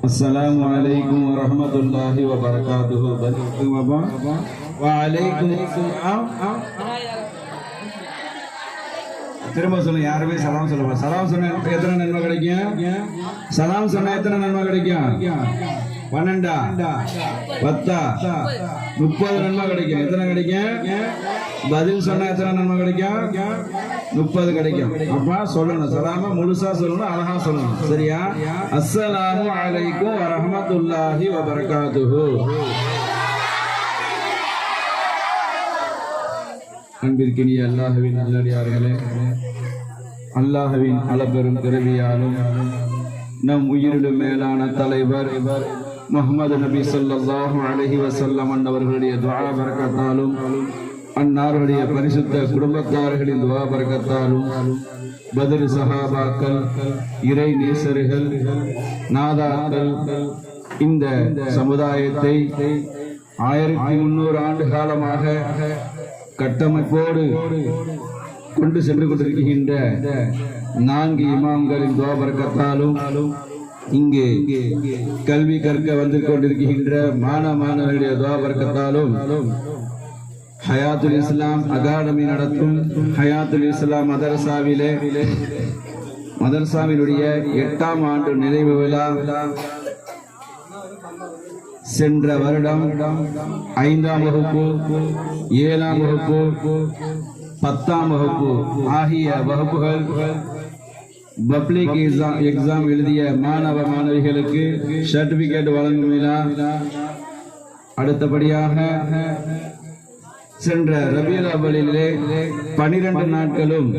Assalamualaikum warahmatullahi wabarakatuh. Waalaikumsalam. திரும்ப சொல்லுங்க, யாருமே சலாம் சொல்லுங்க. சலாம் சொன்ன எத்தனை நன்மை கிடைக்கும்? சலாம் சொன்ன எத்தனை நன்மை கிடைக்கும்? 12 10 30 நன்மை கிடைக்கும். எத்தனை கிடைக்கும்? பதில் சொன்ன எத்தனை நன்மை கிடைக்கும்? 30 கிடைக்கும். அப்ப சொல்லணும், சலாம முழுசா சொல்லணும், அழகா சொல்லணும். சரியா? அஸ்ஸலாமு அலைக்கும் வரஹ்மத்துல்லாஹி வபரகாத்துஹு. அன்பிற்கினிய அல்லாஹ்வின் நல்லடியார்களே, அல்லாஹ்வின் அளப்பெரும் கருவியாலும் நம் உயிரிலும் மேலான தலைவர் முஹம்மது நபி ஸல்லல்லாஹு அலைஹி வஸல்லம் அன்னவர்களுடைய துஆ பரக்கத்தாலும், அன்னாருடைய பரிசுத்த குடும்பத்தார்களின் துஆ பரக்கத்தாலும், பத்ர் சஹாபாக்கள், இறை நேசர்கள், நாதாக்கள் இந்த சமுதாயத்தை 1300 ஆண்டு காலமாக கட்டமைப்போடு கொண்டு சென்று கொண்டிருக்கின்ற 4 இமாம்களின் துஆ பரக்கத்தாலும், இங்கே கல்வி கற்க வந்து கொண்டிருக்கின்ற மாணவர்களுடைய துஆ பரக்கத்தாலும், ஹயாத்துல் இஸ்லாம் அகாடமி நடத்தும் ஹயாத்துல் இஸ்லாம் மதரசாவினுடைய 8ஆம் ஆண்டு நிறைவு விழா சென்ற வருடம் 5ஆம் வகுப்பு, 7ஆம் வகுப்பு, 10ஆம் வகுப்பு ஆகிய வகுப்புகள் பப்ளிக் எக்ஸாம் எழுதிய மாணவ மாணவிகளுக்கு சர்டிபிகேட் வழங்கும் விழா. அடுத்தபடியாக சென்ற ரபியுல் அவ்வலிலே 12 நாட்களும்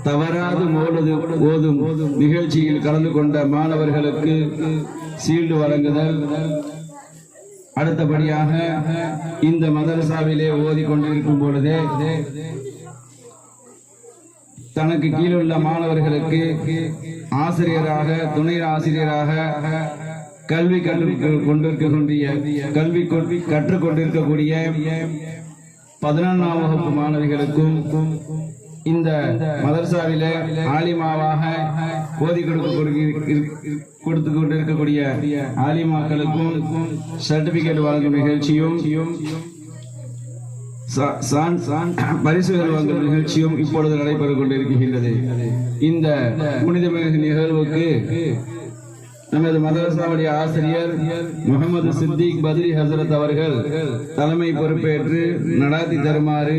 தவறாது ஓதும் நிகழ்ச்சியில் கலந்து கொண்ட மாணவர்களுக்கு சீல்டு வழங்குதல். அடுத்தபடியாக இந்த மதரசாவிலே ஓதி கொண்டிருக்கும் பொழுதே தனக்கு கீழுள்ள மாணவர்களுக்கு ஆசிரியராக, துணை ஆசிரியராக கல்வி கற்றுக் கொண்டிருக்கக்கூடிய 11ஆம் வகுப்பு மாணவிகளுக்கும், இந்த மதரசாவிலே ஆலிமாவாக ஓதி கொடுத்து கொண்டிருக்கக்கூடிய ஆலிமாக்களுக்கும் சர்டிபிகேட் வழங்கும் நிகழ்ச்சியும், பரிசுகள் வழங்கும் நிகழ்ச்சியும் இப்பொழுது நடைபெற்றுக் கொண்டிருக்கின்றது. இந்த புனிதமிகு நிகழ்வுக்கு நமது மதரசாவுடைய ஆசிரியர் முகமது சித்திக் பத்ரி ஹசரத் அவர்கள் தலைமை பொறுப்பேற்று நடாத்தி தருமாறு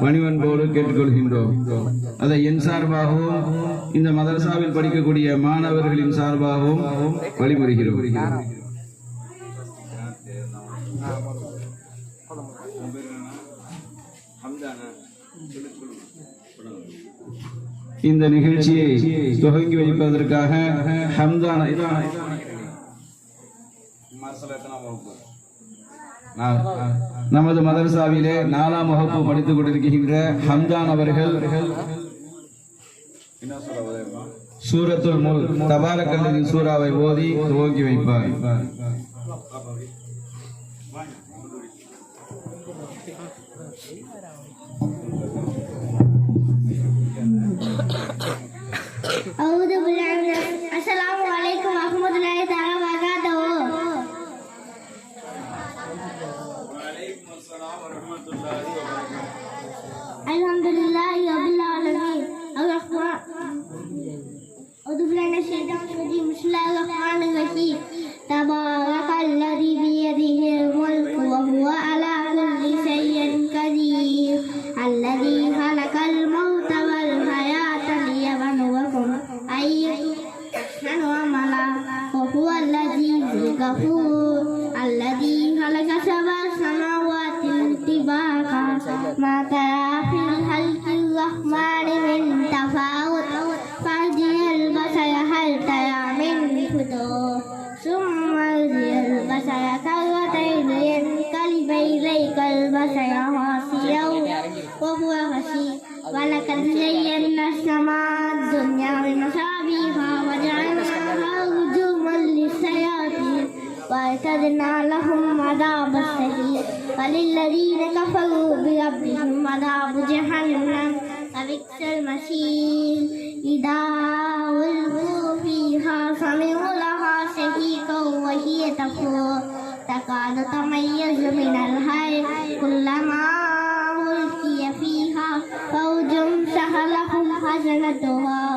பணிவன்போடு கேட்டுக்கொள்கின்றோம். அதை என் சார்பாகவும் இந்த மதரசாவில் படிக்கக்கூடிய மாணவர்களின் சார்பாகவும் வழிமுறைகிறோம். இந்த நிகழ்ச்சியை துவங்கி வைப்பதற்காக நமது மதரசாவிலே 4ஆம் வகுப்பு படித்துக் கொண்டிருக்கின்ற ஹம்தான் அவர்கள் சூரத்துல் முல்க் தபாரக்கல் சூராவை ஓதி துவங்கி வைப்பார். Assalamu alaikum warahmatullahi wabarakatuh. Alhamdulillahi rabbil alamin. Ar-Rahman. A'udhu billahi minash shaitanir rajim. Bismillahir rahim. Tabarakalladzi biyadihil mulku wa huwa ala kulli shay'in qadir. Alladzi khalaqal mauta wal hayata liyabluwakum ayyukum ahsanu amala wa huwa al-'azizul ghafur. Alladzi khalaqa sab'a samawati tibaqa ma tara fil khalqir rahmani min tafawut farjil basara hal tara min futur summa rjil basara karratayn yanqalibu ilaykal basara khasi'an wa huwa hasib wa laqad zayyana as-samaa'a ad-dunya bi masabiha wa ja'alnaha rujuman lis-shayatin wa a'tadna lahum 'adhab as-sa'ir wa lil-ladhina kafaru bi rabbihim 'adhabu jahannam wa bi'sal masir idha ulqu fiha sami'u laha shahid خشيته تكاد تميز من الحي كلما ألقي فيها فوج سهلهم خزنتها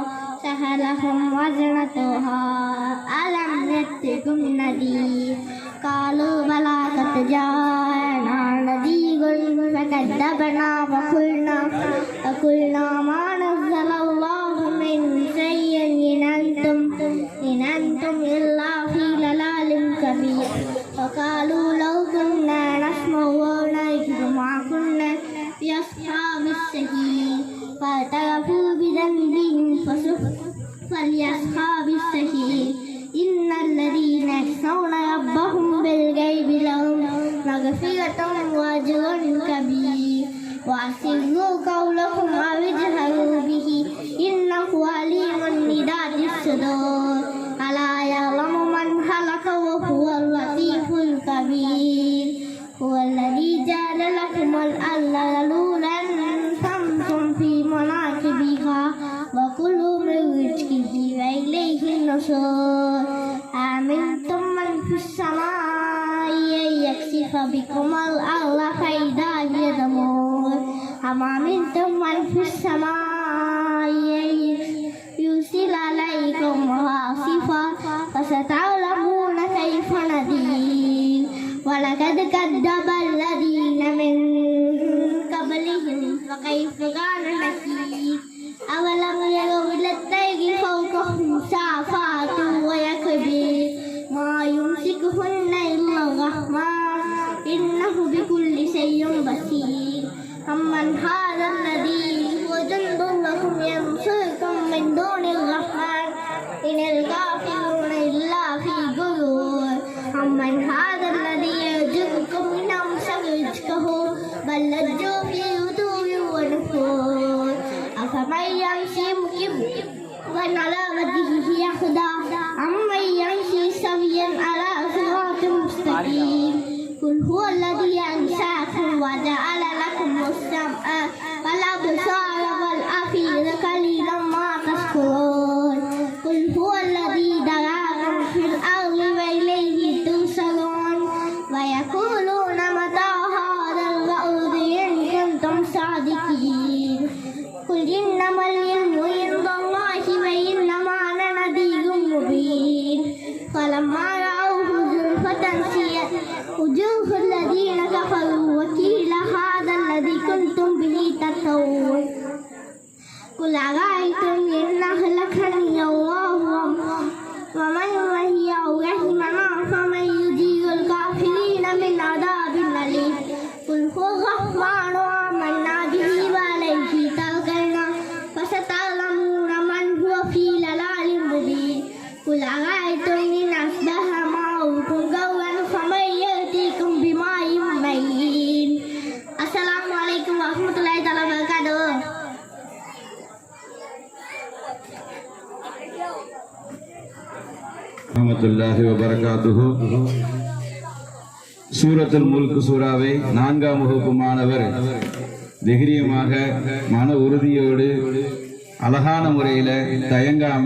ألم يأتكم نذير قالوا بلى قد جاءنا نذير فكذبنا وقلنا ما نزل الله من شيء إن أنتم إلا في ضلال كبير وقالوا لو كنا نسمع ونعقل ما كنا في أصحاب السعير فاعترفوا بذنبهم فلأصحاب السعير إن الذين يخشون ربهم بالغيب لهم مغفرة وأجر كبير وأسروا قولكم أو اجهروا به إنه عليم بذات الصدور ألا يعلم من خلق وهو اللطيف الخبير هو الذي جعل لكم الأرض ذلولا فامشوا في مناكبها وكلوا من رزقه وإليه النشور أأمنتم من في السماء أن يخسف بكم الأرض فإذا هي تمور أم أمنتم من في السماء أن يرسل عليكم حاصبا فستعلمون كيف نذير ولقد كذب الذين من قبلهم فكيف كان نكير أولم يروا إلى الطير فوقهم صافات ويقبضن ما يمسكهن إلا الرحمن إنه بكل شيء بصير أمن هذا الذي هو جند لكم ينصركم من دون الرحمن إن الكافرون إلا في غرور أمن هذا الذي يرزقكم إن أمسك رزقه بل لجوا في عتو ونفور أفمن يمشي مكبا على وجهه يهدى أمن يمشي سويا على صراط مستقيم قل هو الذي أنشأكم وجعل لكم السمع والأبصار والأفئدة قليلا ما تشكرون قل هو الذي ذراكم في الأرض وإليه ترسلون ويقولون متى هذا الوعد إن كنتم صادقين قل إنما العلم عند الله وإنما أنا نذير مبين فلما رأوه زلفة سيئت وجوه الذين كفروا وقيل هذا الذي كنتم به تدعون قل أرأيتم إن أهلكني الله ومن وهي رحمنا فمن يجير الكافرين من عذاب أليم قل هو الرحمن آمنا به وعليه توكلنا فستعلمون من هو في ضلال مبين قل أرأيتم إن أصبح ماؤكم غورا فمن يأتيكم بماء معين السلام عليكم ورحمة الله تعالى وبركاته ரஹ்மத்துல்லாஹி வபரகாத்துஹு. சூரத்துல் முல்க் சூராவை 4ஆம் வகுப்பு மாணவர் தைரியமாக மன உறுதியோடு அழகான முறையில தயங்காம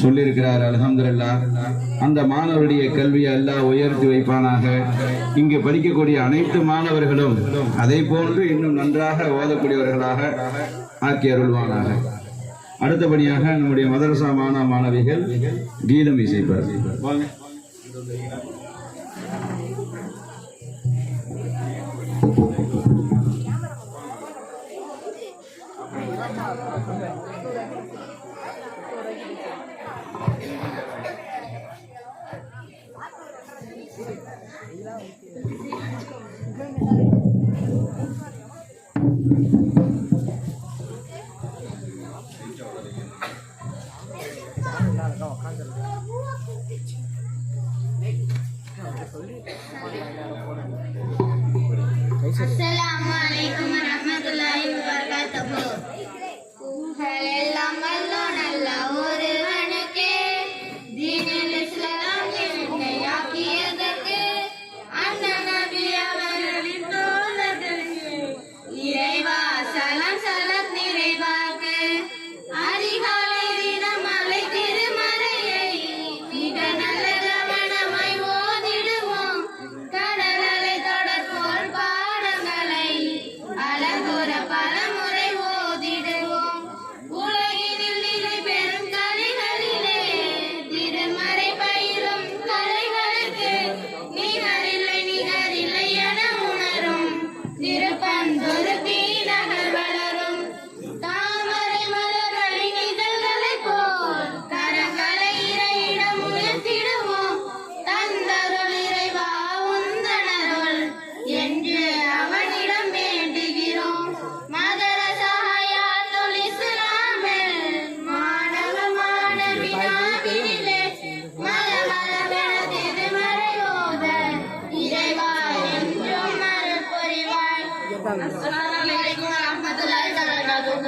சொல்லியிருக்கிறார். அல்ஹம்துலில்லாஹ். அந்த மாணவருடைய கல்வியை அல்லாஹ் உயர்த்தி வைப்பானாக. இங்கு படிக்கக்கூடிய அனைத்து மாணவர்களும் அதை போன்று இன்னும் நன்றாக ஓதக்கூடியவர்களாக ஆக்கி அருள்வானாக. அடுத்தபடியாக நம்முடைய மதரசா மாணவிகள் கீதம் இசைப்பார். Assalamualaikum warahmatullahi wabarakatuh. Pugalellam vallonalla oruvanukke deenil islam ennayakkiyadukku anna nabi avaralin tholadukku iraiva salam salat niraivaakku அதிகாலை தினம் அலை திருமறையை மிக நல்ல கவனமாய் Assalamualaikum warahmatullahi wabarakatuh.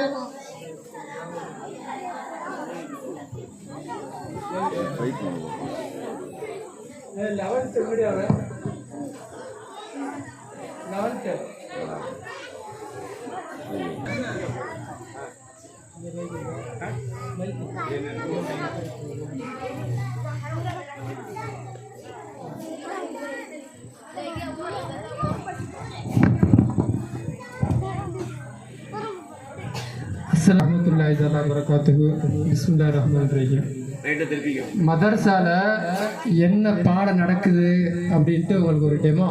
Assalamualaikum warahmatullahi wabarakatuh. Bismillahirrahmanirrahim. மதர்சால என்ன பாடம் நடக்குது அப்படின்ட்டு உங்களுக்கு ஒரு டெமோ.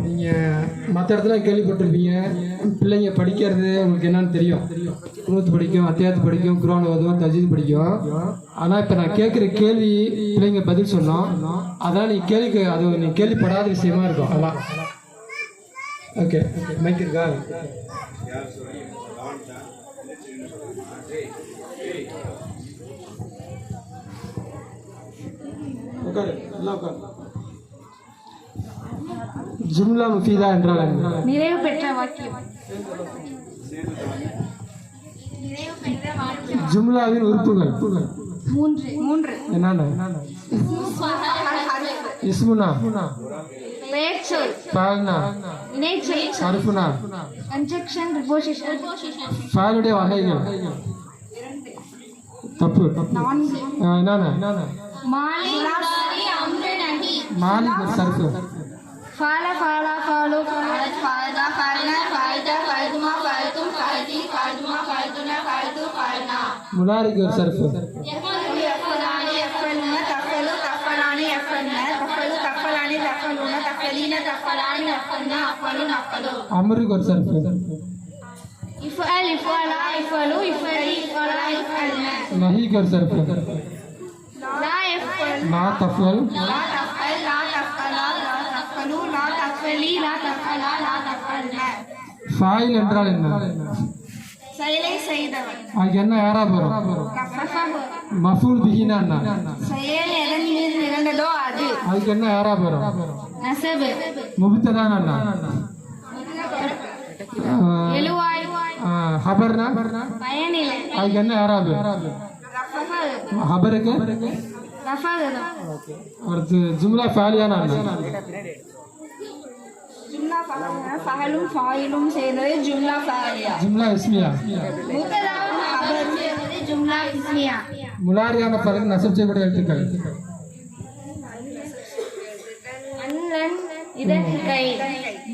நீங்கள் மற்ற இடத்துல கேள்விப்பட்டிருப்பீங்க, பிள்ளைங்க படிக்கிறது உங்களுக்கு என்னன்னு தெரியும். நூற்று படிக்கும், அத்தியாயத்து படிக்கும், குர்ஆன் ஓதும், தஜ்வீத் படிக்கும். ஆனால் இப்போ நான் கேட்குற கேள்வி பிள்ளைங்க பதில் சொன்னோம். அதான் நீ கேள்விப்படாத விஷயமா இருக்கும். அதான் ஓகே. மைக் இருக்கா? ஜும்லா முஃபீதா என்றால் என்ன? நிறைவு பெற்ற வாக்கியம். ஜும்லாவின் உறுப்புகள் மூன்று. என்னென்ன? இஸ்முனா, பெயர்ச்சொல், ஃபால்னா, இணைச்சொல், ஹர்ஃபுனா, கன்ஜக்ஷன், ப்ரிபோசிஷன், ஃபாலுடைய வகைகள். தப்பு. என்னென்ன? மாலிக் சர்ஃபு. ஃபால, ஃபாலா, ஃபாலு, ஃபாலத், ஃபாலதா, ஃபாலனா, ஃபாலதா, ஃபாலதுமா, ஃபாலதும், ஃபாலதி, ஃபாலதுமா, ஃபாலதுனா, ஃபாலது, ஃபாலனா. முலாரிக் சர்ஃபு. யஃபலானி, யஃபலுன, தஃபலு, தஃபலானி, யஃபல்ன, தஃபலு, தஃபலானி, தஃபலுன, தஃபலீன, தஃபலானி, யஃபல்ன, அஃபலு, நஃபலு. அம்ருக் சர்ஃபு. இஃபல், இஃபலா, இஃபலு, இஃபலி, இஃபலா, இஃபல்ன. நஹீக் சர்ஃபு. லா யஃபல், லா தஃபல், லா தஃபல், லா தஃபலா, லா தஃபலு, லா தஃபலி, லா தஃபலா, லா தஃபல்ன. ஃபாயில் என்றால் என்ன? செயலை செய்தவன். அதுக்கு என்ன யாராப் வரும்? கஃபஃபு. மஃபூல் பிஹினா என்ன? செயல் எதன் மீது நிகழ்ந்ததோ அது. அதுக்கு என்ன யாராப் வரும்? நஸபு. முப்ததான் என்ன? எழுவாய். ஹபர்னா? பயனிலை. அதுக்கு என்ன யாராப்? ரஃபஃபு. ஹபருக்கு ரஃபது. அடுத்து ஜும்லா ஃபாலியானா என்ன? ஜும்லா ஃபஅலும் ஃபாயிலும் சேர்ந்தது ஜும்லா ஃபாலியா. ஜும்லா இஸ்மியா. முபதவும் ஹபரும் சேர்ந்தது ஜும்லா இஸ்மியா. முலாரியான பலருக்கு நசப் செய்யக்கூடிய எழுத்துக்கள். அன்னன், இதற்கு கை.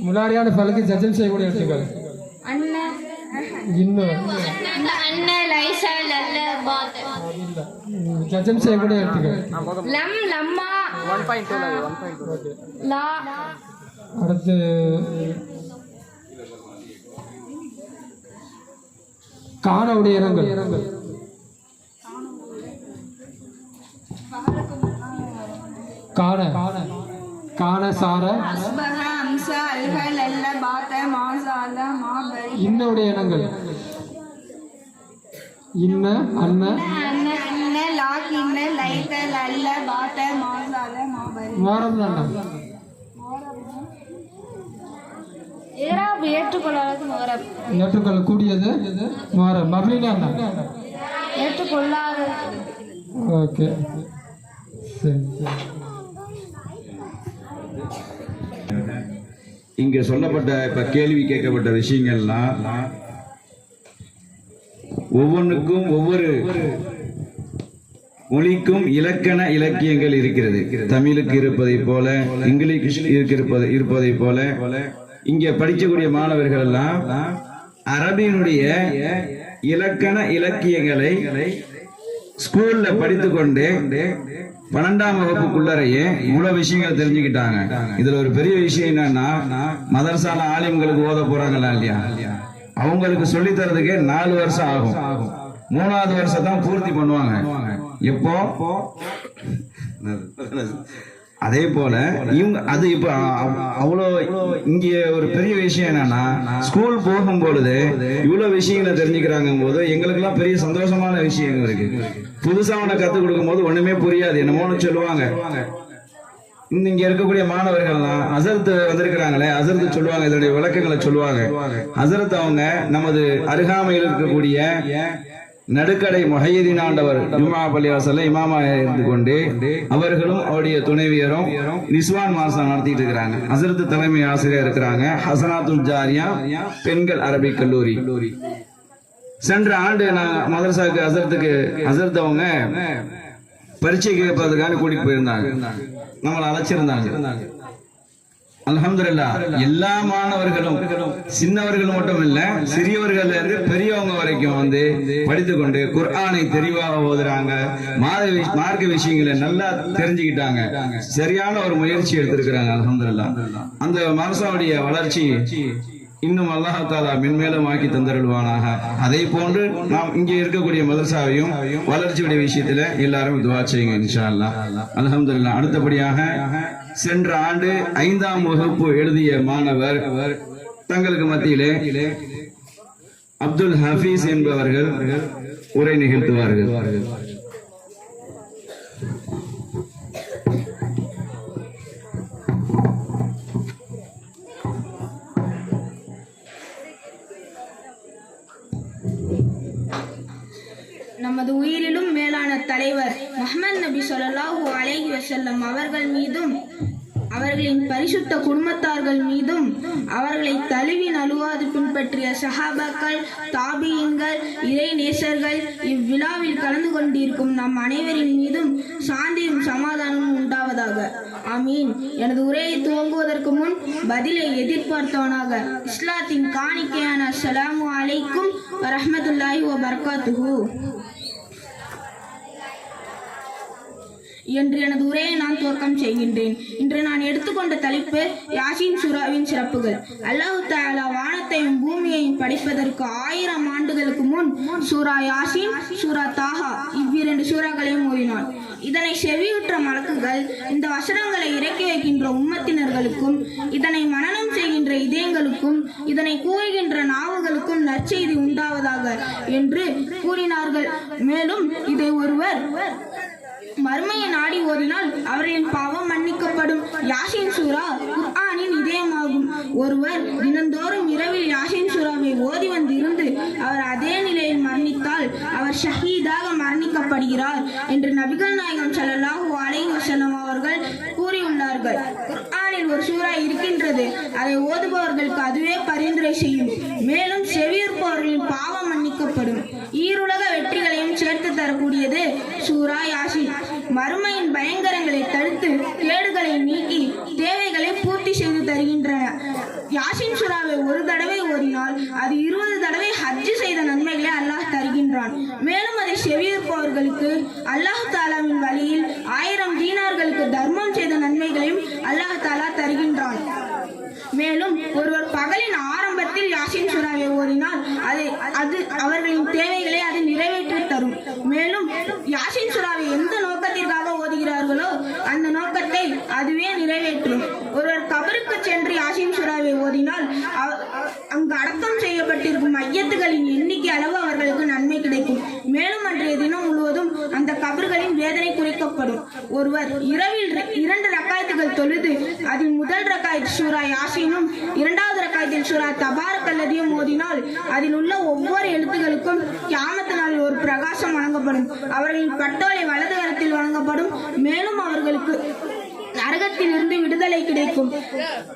முலாரியான பலருக்கு ஜஜம் செய்யக்கூடிய எழுத்துக்கள். அன்ன, இன்னும் அன்ன, லைஸா, லல்ல, பாத். ஜஜம் செய்யக்கூடிய எழுத்துக்கள். லம், லம்மா, 1.2 லா. அடுத்து காணவுடைய இனங்கள். காண, காண, சார, அஸ்பஹ, அம்சா, அல்ஹ, லல்ல, பாத்த, மாசால, மாபரி. இன்னுடைய இனங்கள். இன்ன, அன்ன, அன்ன, அன்ன, லாக்கின்ன, லைத்த, லல்ல, பாத்த, மாசால, மாபரி. மோரம் என்ன? ஏராப் ஏற்றுக்கொள்ளாதது மோரப். ஏற்றுக்கொள்ளக்கூடியது மோரம். மப்னினா என்ன? ஏற்றுக்கொள்ளாதது. ஓகே, சரி. இங்க சொல்லப்பட்ட இப்ப கேள்வி கேட்கப்பட்ட விஷயங்கள்லாம் ஒவ்வொன்றுக்கும் ஒவ்வொரு மொழிக்கும் இலக்கண இலக்கியங்கள் இருக்கிறது. தமிழுக்கு இருப்பதை போல, இங்கிலீஷ் இருப்பதை போல இங்க படிக்கக்கூடிய மாணவர்கள் எல்லாம் அரபியினுடைய இலக்கண இலக்கியங்களை ஸ்கூல்ல படித்துக்கொண்டு 12ஆம் வகுப்புக்குள்ளரையே இவ்வளவு விஷயங்கள் தெரிஞ்சுக்கிட்டாங்க. இதுல ஒரு பெரிய விஷயம் என்னன்னா, மதரசால ஆலிம்களுக்கு ஓத போறாங்களா இல்லையா, அவங்களுக்கு சொல்லி தரதுக்கே 4 வருஷம் ஆகும். 3வது வருஷம் தான் பூர்த்தி பண்ணுவாங்க. எப்போ? அதே போல இவங்க அது இப்ப அவ்வளோ இங்க ஒரு பெரிய விஷயம் என்னன்னா, ஸ்கூல் போகும் பொழுது இவ்வளவு விஷயங்களை தெரிஞ்சுக்கிறாங்க போது எங்களுக்கு எல்லாம் பெரிய சந்தோஷமான விஷயங்கள் இருக்கு. புதுசா அவனை கத்துக் கொடுக்கும் போது ஒண்ணுமே புரியாது, என்னமோன்னு சொல்லுவாங்க. இங்க இருக்கக்கூடிய மாணவர்கள்லாம் ஹஸரத் வந்திருக்கிறாங்களே, ஹஸரத் சொல்லுவாங்க, இதனுடைய விளக்கங்களை சொல்லுவாங்க. ஹஸரத் அவங்க நமது அருகாமையில் இருக்கக்கூடிய நடுக்கடை முஹையதீன் ஆண்டவர் ஜும்ஆ பள்ளிவாசல்ல இமாமா இருந்து கொண்டு அவர்களும் அவருடைய துணைவியரும் நிஸ்வான் மாசம் நடத்திட்டு இருக்கிறாங்க. ஹஸரத் தலைமை ஆசிரியர் இருக்கிறாங்க. ஹசனாத்துல் ஜாரியா பெண்கள் அரபிக் கல்லூரி. சென்ற ஆண்டு நான் மதரசாவுக்கு ஹஸரத் அவங்க பரீட்சை கேட்பதற்காக கூட்டிட்டு போயிருந்தாங்க, நம்மளை அழைச்சிருந்தாங்க. அல்ஹம்துலில்லாஹ் எல்லா மாணவர்களும் சின்னவர்கள் மட்டும் இல்ல, சிறியவர்கள் இருந்து பெரியவங்க வரைக்கும் வந்து படித்துக்கொண்டு குர்ஆனை தெளிவாக ஓதுறாங்க. மார்க்க விஷயங்களை நல்லா தெரிஞ்சுக்கிட்டாங்க. சரியான ஒரு முயற்சி எடுத்திருக்கிறாங்க. அல்ஹம்துலில்லாஹ் அந்த மதரசாவுடைய வளர்ச்சி இன்னும் அல்லாஹ் தஆலா மென்மேலும் ஆக்கி தந்தருள்வானாக. அதே போன்று நாம் இங்கே இருக்கக்கூடிய மதரசாவையும் வளர்ச்சியுடைய விஷயத்துல எல்லாரும் துஆ செய்யுங்க இன்ஷா அல்லாஹ். அல்ஹம்துலில்லாஹ். அடுத்தபடியாக சென்ற ஆண்டு 5ஆம் வகுப்பு எழுதிய மாணவர் தங்களுக்கு மத்தியிலே அப்துல் ஹபீஸ் என்பவர்கள் உரை நிகழ்த்துவார்கள். நமது உயிரிலும் மேலான தலைவர் முஹம்மது நபி ஸல்லல்லாஹு அலைஹி வஸல்லம் அவர்கள் மீதும் அவர்களின் பரிசுத்த குடும்பத்தார்கள் மீதும் அவர்களை தழுவி நழுவாது பின்பற்றிய சஹாபாக்கள், தாபியீன்கள், இறை நேசர்கள், இவ்விழாவில் கலந்து கொண்டிருக்கும் நம் அனைவரின் மீதும் சாந்தியும் சமாதானமும் உண்டாவதாக. ஆமீன். எனது உரையை துவங்குவதற்கு முன் பதிலை எதிர்பார்த்தவனாக இஸ்லாத்தின் காணிக்கையான அஸ்ஸலாமு அலைக்கும் வரஹ்மத்துல்லாஹி வபரகாத்துஹு என்று எனது உரையை நான் துவக்கம் செய்கின்றேன். இன்று நான் எடுத்துக்கொண்ட தலைப்பு யாசீன் சூராவின் சிறப்புகள். அல்லாஹ் தஆலா வானத்தையும் பூமியையும் படைப்பதற்கு 1000 ஆண்டுகளுக்கு முன் சூரா யாசீன், சூரா தாஹா இவ்விரண்டு சூறாக்களையும் ஓதினான். இதனை செவியுற்ற மலக்குகள் இந்த வசனங்களை இறக்கி வைக்கின்ற உம்மத்தினர்களுக்கும் இதனை மனனம் செய்கின்ற இதயங்களுக்கும் இதனை கூறுகின்ற நாவுகளுக்கும் நற்செய்தி உண்டாவதாக என்று கூறினார்கள். மேலும் இதை ஒருவர் மறுமையை நாடி ஓதினால் அவர்களின் பாவம் மன்னிக்கப்படும். யாசீன் சூரா குர்ஆனின் இதயமாகும். ஒருவர் தினந்தோறும் இரவில் யாசீன் சூராவை ஓதி வந்திருந்து அவர் அதே நிலையில் மரணித்தால் அவர் ஷஹீதாக மரணிக்கப்படுகிறார் என்று நபிகள் நாயகம் ஸல்லல்லாஹு அலைஹி வஸல்லம் அவர்கள் கூறியுள்ளார்கள். குர்ஆனில் ஒரு சூரா இருக்கின்றது, அதை ஓதுபவர்களுக்கு அதுவே பரிந்துரை செய்யும். மேலும் செவியுற்பவர்களின் பாவம் மன்னிக்கப்படும். ஈருலக வெற்றிகளையும் சேர்த்து தரக்கூடியது சூரா யாசீன். மறுமையின் பயங்கரங்களை தடுத்து கேடுகளை நீக்கி தேவைகளை பூர்த்தி செய்து தருகின்றன. யாசீன் சூராவை ஒரு தடவை ஓதினால் அது 20 தடவை ஹஜ் செய்த நன்மைகளை அல்லாஹ் தருகின்றான். மேலும் அதை செவியிருப்பவர்களுக்கு அல்லாஹ் தாலாவின் வழியில் 1000 தீனார்களுக்கு தர்மம் செய்த நன்மைகளையும் அல்லாஹ் தாலா தருகின்றான். மேலும் ஒருவர் பகலின் ஆரம்பத்தில் யாசீன் சூராவை ஓதினால் அது அவர்களின் தேவைகளை அது நிறைவேற்றி தரும். மேலும் யாசீன் சூராவை எந்த நோக்கத்திற்காக ஓதுகிறார்களோ அந்த நோக்கத்தை அதுவே நிறைவேற்றும். ஒருவர் கபருக்கு சென்று யாசீன் சூராவை ஓதினால் அங்கு அடக்கம் செய்யப்பட்டிருக்கும் மையத்துகளின் எண்ணிக்கை அளவு அவர்களுக்கு நன்மை கிடைக்கும். மேலும் அன்றைய தினம் முழுவதும் அந்த கபர்களின் வேதனை குறைக்கப்படும். ஒருவர் இரவில் 2 ரக்காயத்துகள் தொழுது அதில் முதல் ரக்காயத் சூரா யாசீனும் 2வது ரக்காயத்தில் சூரா தபாரக்கல்லதியும் ஓதினால் அதில் உள்ள ஒவ்வொரு எழுத்துக்களுக்கும் கியாமத் நாளில் ஒரு பிரகாசம் வழங்கப்படும். அவர்களின் பட்டோலை வலது கரத்தில் வழங்கப்படும். மேலும் அவர்களுக்கு நரகத்திலிருந்து விடுதலை கிடைக்கும்.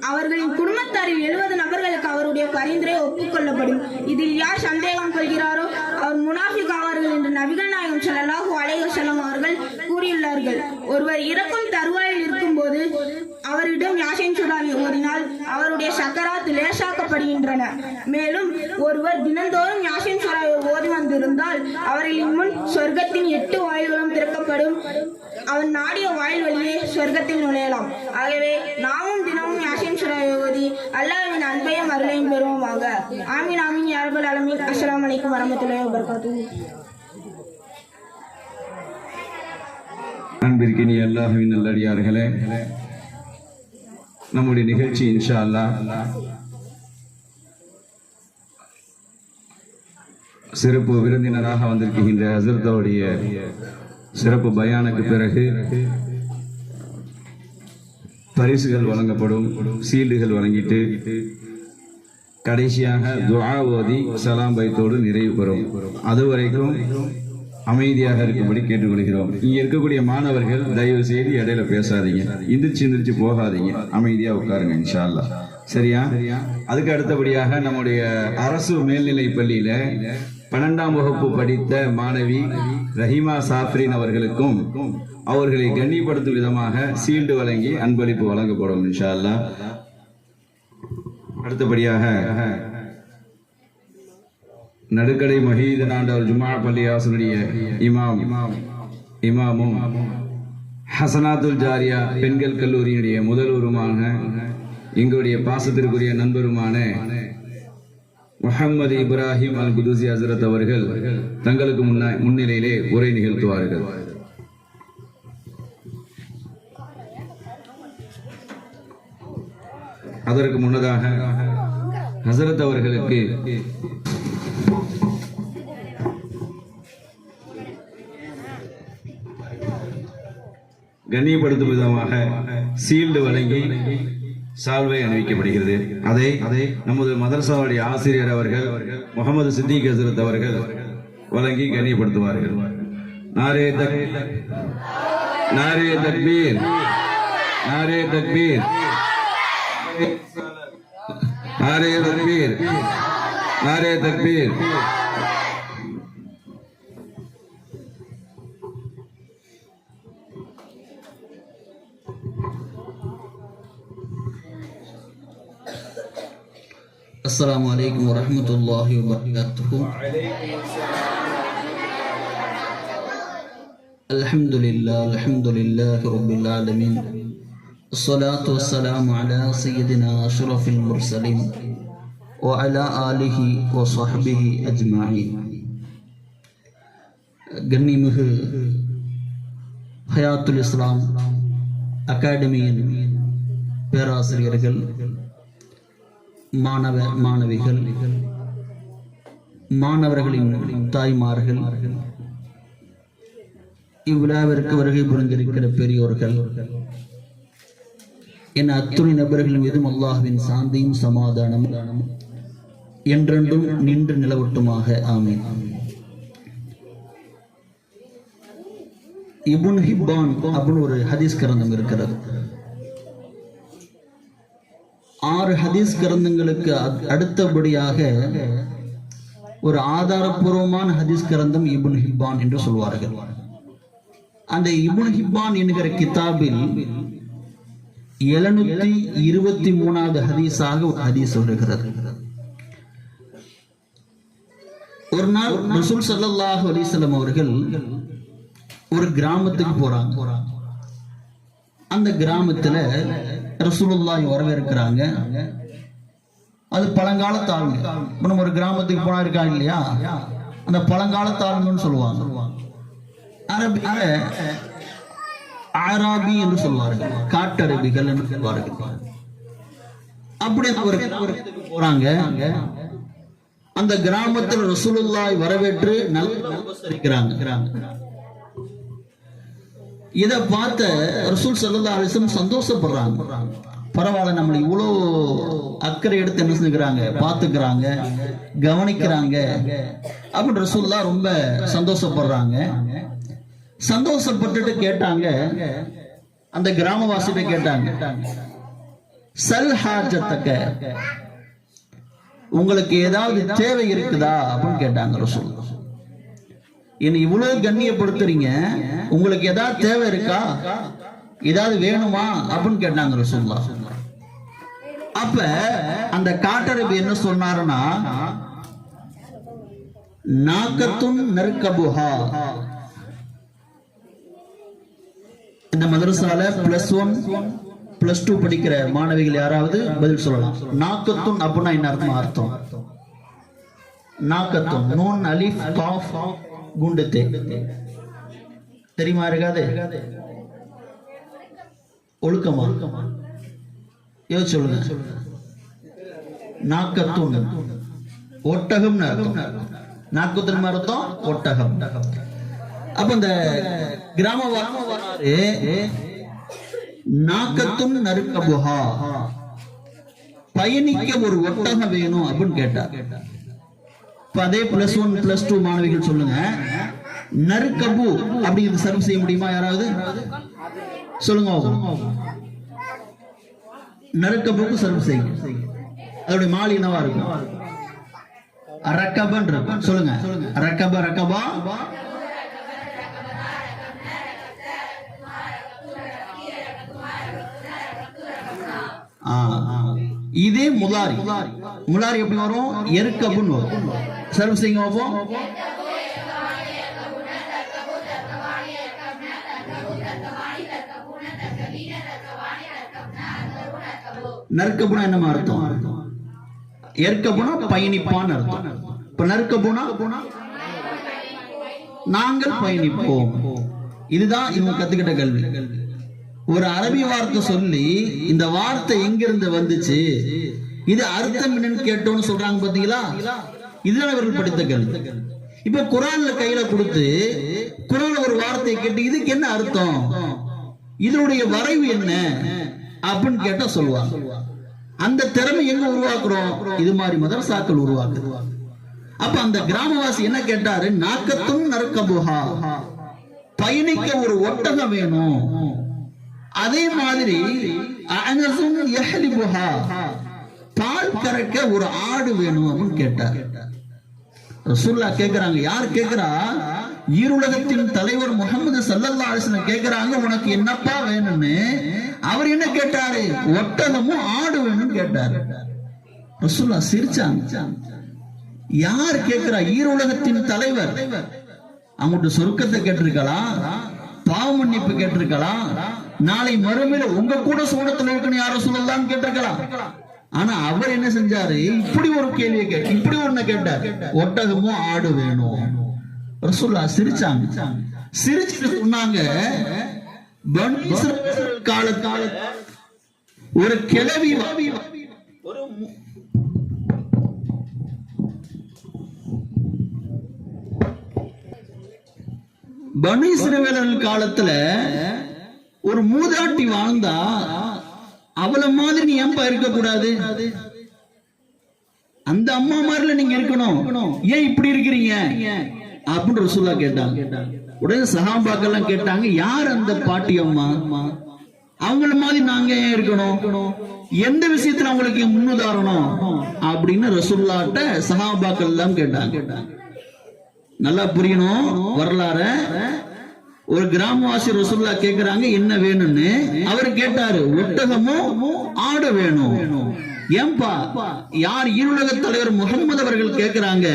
அவர்களின் குடும்பத்தாரில் 70 நபர்களுக்கு அவருடைய பரிந்துரை ஒப்புக்கொள்ளப்படும். இதில் யார் சந்தேகம் கொள்கிறாரோ அவர் முனாஃபிக் ஆவார்கள் என்று நபிகள் நாயகம் ஸல்லல்லாஹு அலைஹி வஸல்லம் அவர்கள் கூறியுள்ளார்கள். ஒருவர் இறக்கும் தருவாயில் இருக்கும்போது அவரிடம் யாசீன் சூராவை ஓதினால் அவருடைய சக்கராத் லேசாக்கப்படுகின்றன. மேலும் ஒருவர் தினந்தோறும் யாசீன் சூராவை ஓதி வந்திருந்தால் அவர்களின் முன் சொர்க்கத்தின் 8 வாயில்களும் திறக்கப்படும். அவன் நாடிய வாயில் வழியே சொர்க்கத்தில் நுழையலாம். ஆகவே நாமும் தினமும் யாசீன் சூராவை ஓதி அல்லாஹ்வின் அன்பையும் அருளையும் பெறுவோமாக. ஆமீன் ஆமீன் யா ரப்பல் ஆலமீன். அஸ்ஸலாமு அலைக்கும் வரஹ்மத்துல்லாஹி வபரகாத்துஹு. அன்பிற்கினிய அல்லாஹ்வின் நல்லடியார்களே, நம்முடைய நிகழ்ச்சி இன்ஷா அல்லாஹ் சிறப்பு விருந்தினராக வந்திருக்கின்ற ஹஸரத்துடைய சிறப்பு பயானுக்கு பிறகு பரிசுகள் வழங்கப்படும். சீல்டுகள் வழங்கிட்டு கடைசியாக துஆ ஓதி சலாம் பைத்தோடு நிறைவு பெறும். அதுவரைக்கும் அமைதியாக இருக்கும்படி கேட்டுக்கொள்கிறோம். இங்க இருக்கக்கூடிய மாணவர்கள் தயவு செய்து இடையில பேசாதீங்க, எந்திரிச்சு போகாதீங்க, அமைதியா உட்காருங்க இன்ஷா அல்லாஹ். சரியா? அதுக்கு அடுத்தபடியாக நம்முடைய அரசு மேல்நிலை பள்ளியில 12ஆம் வகுப்பு படித்த மாணவி ரஹீமா சாஃப்ரின் அவர்களுக்கும் அவர்களை கண்ணியப்படுத்தும் விதமாக சீல்டு வழங்கி அன்பளிப்பு வழங்கப்படும் இன்ஷா அல்லாஹ். அடுத்தபடியாக நடுக்கடை மஹீதன் ஆண்டவர் ஜும்ஆ பள்ளி ஆசிரிய இமாமும் ஹசனாத்துல் ஜாரியா பெண்கள் கல்லூரியினுடைய முதல்வருமான எங்களுடைய பாசத்திற்குரிய நண்பருமான முஹம்மது இப்ராஹிம் அல் குதூசி ஹஸ்ரத் அவர்கள் தங்களுக்கு முன்னிலையிலே உரை நிகழ்த்துவார்கள். அதற்கு முன்னதாக ஹஸ்ரத் அவர்களுக்கு கண்ணியப்படுத்தும் விதமாக சீல்டு வழங்கி சால்வை அணிவிக்கப்படுகிறது. அதை நமது மதரசாவுடைய ஆசிரியர் அவர்கள் முகமது சித்திக் ஹஸ்ரத் அவர்கள் வழங்கி கண்ணியப்படுத்துவார்கள். நாரே தக்பீர், நாரே தக்பீர், நாரே தக்பீர், நாரே தக்பீர், நாரே தக்பீர். السلام عليكم ورحمة الله وبركاته. الحمد لله رب العالمين. الصلاة والسلام على سيدنا أشرف المرسلين وعلى آله وصحبه أجمعين. கண்ணிமிகு ஹயாத்துல் இஸ்லாம் அகாடமியின் பேராசிரியர்கள், மாணவிகள், மாணவர்களின் தாய்மார்கள், இவ்விழாவிற்கு வருகை புரிந்திருக்கிற பெரியோர்கள் என அத்துணை நபர்கள் மீதும் அல்லாஹ்வின் சாந்தியும் சமாதானம் என்றென்றும் நின்று நிலவட்டுமாக. ஆமீன். இப்னு ஹிப்பான் அப்படின்னு ஒரு ஹதீஸ் கிரந்தம் இருக்கிறது. 6 ஹதீஸ் கிரந்தங்களுக்கு அடுத்தபடியாக ஒரு ஆதாரபூர்வமான ஹதீஸ் கிரந்தம் இப்னு ஹிப்பான் என்று சொல்வார்கள். அந்த இப்னு ஹிப்பான் என்கிற கிதாபில் 723வது ஹதீஸாக ஒரு ஹதீஸ் வருகிறது. ஒரு நாள் ரசூல் ஸல்லல்லாஹு அலைஹி வஸல்லம் அவர்கள் ஒரு கிராமத்துக்கு போறாங்க. அந்த கிராமத்துல ரசூலுல்லாஹி வரவேற்கிறாங்க. அது பழங்காலத்து ஆளுங்க. நம்ம ஒரு கிராமத்துக்கு போனா இருக்காங்க இல்லையா, அந்த பழங்காலத்து ஆளுங்கன்னு சொல்லுவாங்க. ஆராபி என்று சொல்வார்கள், காட்டரபிகள் என்று சொல்வார்கள். அப்படி ஒரு போறாங்க. அந்த கிராமத்தில் ரசூலுல்லாஹி வரவேற்று நல்ல உபசரிக்கிறாங்க. இதை பார்த்த ரசூல் ஸல்லல்லாஹு அலைஹி வஸல்லம் சந்தோஷப்படுறாங்க. பரவாயில்ல, நம்மளை இவ்வளோ அக்கறை எடுத்து என்ன செஞ்சுக்கிறாங்க, பார்த்துக்கிறாங்க, கவனிக்கிறாங்க அப்படின்னு ரசூலுல்லாஹ் ரொம்ப சந்தோஷப்படுறாங்க. சந்தோஷப்பட்டுட்டு கேட்டாங்க, அந்த கிராமவாசிகிட்ட கேட்டாங்க, சல் ஹாஜத்தக்க, உங்களுக்கு ஏதாவது தேவை இருக்குதா அப்படின்னு கேட்டாங்க ரசூல். என்னை இவ்வளவு கண்ணியப்படுத்துறீங்க, உங்களுக்கு ஏதாவது தேவை இருக்கா, ஏதாவது வேணுமா அப்படின்னு கேட்டாங்க ரசூலுல்லாஹ். அப்ப அந்த காட்டரபி என்ன சொன்னாருன்னா, நாக்கத்துன் நர்கபுஹா. இந்த மதரசால +1 +2 படிக்கிற மாணவிகள் யாராவது பதில் சொல்லலாம். நாக்கத்துன் அப்படின்னா என்ன அர்த்தம்? நாக்கத்துன் நூன் அலிஃப் காஃப் குண்டத்தே தெரியுமா? இருக்காது. ஒழுக்கமா யோசிச்சு சொல்லுங்க. நாக்கத்துன் ஒட்டகம் அர்த்தம். நாக்கத்துன் அர்த்தம் ஒட்டகம். அப்ப இந்த கிராமவாசி நாக்கத்தும் நறுக்கபுஹா, பயணிக்க ஒரு ஒட்டகம் வேணும் அப்படின்னு கேட்டார். இப்ப அதே +1 +2 மாணவிகள் சொல்லுங்க, நறுக்கபு அப்படிங்கிறது சர்வ் செய்ய முடியுமா? யாராவது சொல்லுங்க. நறுக்கபுக்கு சர்வ் செய்யுங்க. அதோடைய மாலி என்னவா இருக்கும்? ரக்கபன் இருக்கும். சொல்லுங்க. ரக்கபா ரக்கபா இதே முலாரி. முலாரி எப்படி வரும்? எருக்கபுன்னு வரும். சர்வ் செய்யுங்க பாப்போம். நற்கபுனா என்ன அர்த்தம்? எற்கபுனா பயணிப்பான் அர்த்தம். இப்ப நற்கபுனா நாங்கள் பயணிப்போம். இதுதான் இவங்க கத்துக்கிட்ட கல்வி. ஒரு அரபி வார்த்தை சொல்லி இந்த வார்த்தை எங்கிருந்து வந்துச்சு, இது அர்த்தம் என்னன்னு கேட்டோம்னு சொல்றாங்க பாத்தீங்களா? இதுதான் அவர்கள் படித்த கல்வி. இப்ப குரான்ல கையில கொடுத்து குரான்ல ஒரு வார்த்தையை கேட்டு இதுக்கு என்ன அர்த்தம், இதனுடைய வரைவு என்ன அப்படின்னு கேட்டா சொல்லுவாங்க. அந்த திறமை எங்க உருவாக்குறோம்? இது மாதிரி மதரசாக்கள் உருவாக்குது. அப்ப அந்த கிராமவாசி என்ன கேட்டாரு? நாக்கத்தும் நறுக்கபுஹா, பயணிக்க ஒரு ஒட்டகம் வேணும். அதே மாதிரி பால் கறக்க ஒரு ஆடு வேணும் அப்படின்னு கேட்டார். ரசூலுல்லாஹ் கேக்குறாங்க. யார் கேக்குறா? ஈருலகத்தின் தலைவர் முஹம்மது ஸல்லல்லாஹு அலைஹி வஸல்லம் கேக்குறாங்க, உனக்கு என்னப்பா வேணும்னு. அவர் என்ன கேட்டாரு? ஒட்டகமும் ஆடு வேணும்னு கேட்டாரு. ரசூலுல்லாஹ் சிரிச்சாங்க. யார் கேக்குறா? ஈருலகத்தின் தலைவர். அவங்கள்ட்ட சொர்க்கத்தை கேட்டிருக்கலாம், பாவ மன்னிப்பு கேட்டிருக்கலாம், நாளை மறுமையில உங்க கூட சூனத்துல இருக்குன்னு யார சொல்லலாம்னு கேட்டிருக்கலாம். ஆனா அவர் என்ன செஞ்சாரு? இப்படி ஒரு கேள்வியை கேட்டு இப்படி ஒண்ணு கேட்டார், ஒட்டகமும் ஆடு வேணும். ரசூலுல்லாஹ் சிரிச்சாங்க. சிரிச்சுட்டு சொன்னாங்க, பனு இஸ்ரவேல் கால ஒரு கிழவி ஒரு பனு இஸ்ரவேல் காலத்துல ஒரு மூதாட்டி வாழ்ந்தா அவள மாதிரி நீ ஏன்பா இருக்க கூடாது? அந்த அம்மா மாதிரில நீங்க இருக்கணும், ஏன் இப்படி இருக்கிறீங்க அப்படின்னு ரசூலுல்லாஹ் கேட்டாங்க. உடனே சஹாபாக்கள் எல்லாம் கேட்டாங்க, யார் அந்த பாட்டி அம்மா? அவங்கள மாதிரி நாங்க ஏன் இருக்கணும்? எந்த விஷயத்துல அவங்களுக்கு முன்னுதாரணம் அப்படின்னு ரசூலுல்லாஹ்ட்ட சஹாபாக்கள் எல்லாம் கேட்டாங்க. நல்லா புரியணும் வரலாறு. ஒரு கிராமவாசி ரசூலுல்லாஹ் கேக்குறாங்க என்ன வேணும்னு. அவர் கேட்டாரு, ஒட்டகமும் ஆடு வேணும். ஏன்பா? யார்? ஈருலக தலைவர் முகமது அவர்கள் கேக்குறாங்க,